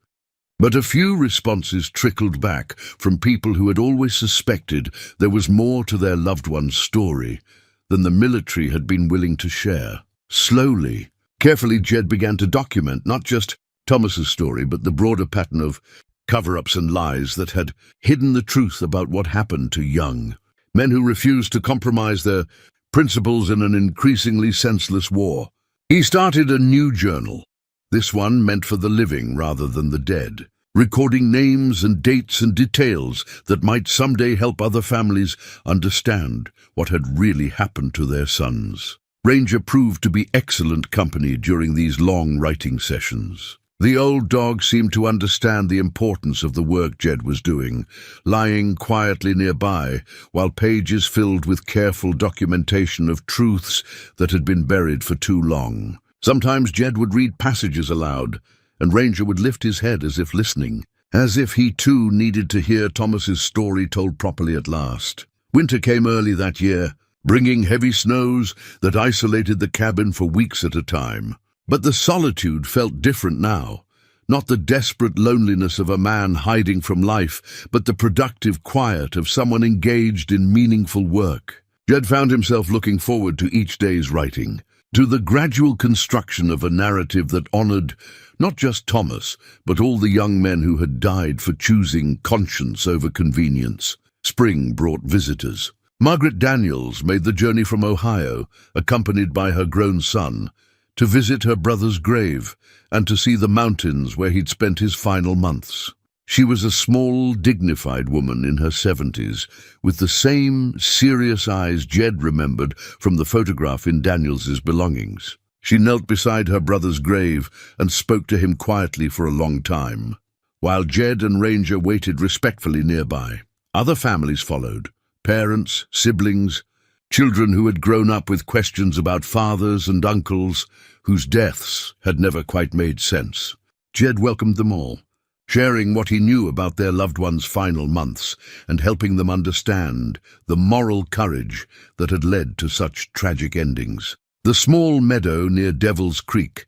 but a few responses trickled back from people who had always suspected there was more to their loved one's story than the military had been willing to share. Slowly, carefully, Jed began to document not just Thomas's story, but the broader pattern of cover-ups and lies that had hidden the truth about what happened to young men who refused to compromise their principles in an increasingly senseless war. He started a new journal, this one meant for the living rather than the dead, recording names and dates and details that might someday help other families understand what had really happened to their sons. Ranger proved to be excellent company during these long writing sessions. The old dog seemed to understand the importance of the work Jed was doing, lying quietly nearby while pages filled with careful documentation of truths that had been buried for too long. Sometimes Jed would read passages aloud, and Ranger would lift his head as if listening, as if he too needed to hear Thomas's story told properly at last. Winter came early that year, bringing heavy snows that isolated the cabin for weeks at a time. But the solitude felt different now. Not the desperate loneliness of a man hiding from life, but the productive quiet of someone engaged in meaningful work. Jed found himself looking forward to each day's writing, to the gradual construction of a narrative that honored not just Thomas, but all the young men who had died for choosing conscience over convenience. Spring brought visitors. Margaret Daniels made the journey from Ohio, accompanied by her grown son, to visit her brother's grave and to see the mountains where he'd spent his final months. She was a small, dignified woman in her 70s, with the same serious eyes Jed remembered from the photograph in Daniels's belongings. She knelt beside her brother's grave and spoke to him quietly for a long time, while Jed and Ranger waited respectfully nearby. Other families followed, parents, siblings, children who had grown up with questions about fathers and uncles whose deaths had never quite made sense. Jed welcomed them all, sharing what he knew about their loved ones' final months and helping them understand the moral courage that had led to such tragic endings. The small meadow near Devil's Creek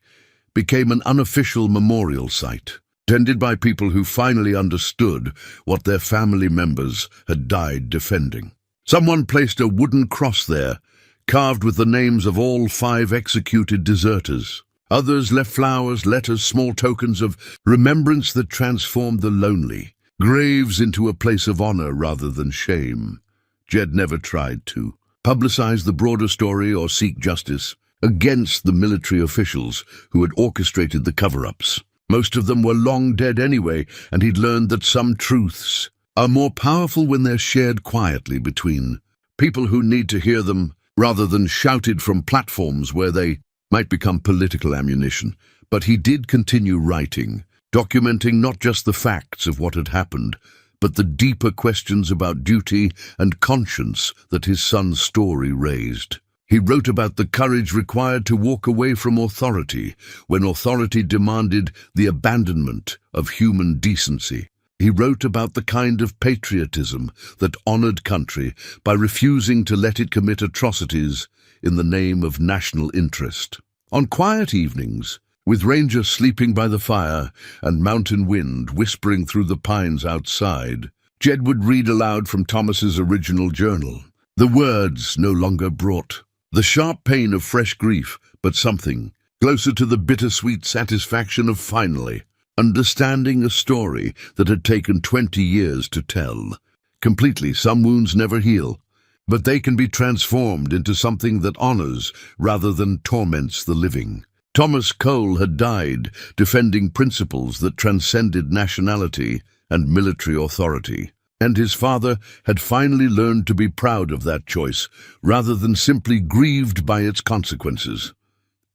became an unofficial memorial site, tended by people who finally understood what their family members had died defending. Someone placed a wooden cross there, carved with the names of all 5 executed deserters. Others left flowers, letters, small tokens of remembrance that transformed the lonely graves into a place of honor rather than shame. Jed never tried to publicize the broader story or seek justice against the military officials who had orchestrated the cover-ups. Most of them were long dead anyway, and he'd learned that some truths are more powerful when they're shared quietly between people who need to hear them rather than shouted from platforms where they might become political ammunition. But he did continue writing, documenting not just the facts of what had happened, but the deeper questions about duty and conscience that his son's story raised. He wrote about the courage required to walk away from authority when authority demanded the abandonment of human decency. He wrote about the kind of patriotism that honored country by refusing to let it commit atrocities in the name of national interest. On quiet evenings, with Ranger sleeping by the fire and mountain wind whispering through the pines outside, Jed would read aloud from Thomas's original journal. The words no longer brought the sharp pain of fresh grief, but something closer to the bittersweet satisfaction of finally understanding a story that had taken 20 years to tell. Completely, some wounds never heal, but they can be transformed into something that honors rather than torments the living. Thomas Cole had died defending principles that transcended nationality and military authority, and his father had finally learned to be proud of that choice rather than simply grieved by its consequences.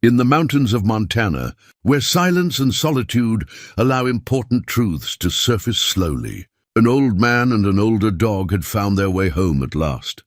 In the mountains of Montana, where silence and solitude allow important truths to surface slowly, an old man and an older dog had found their way home at last.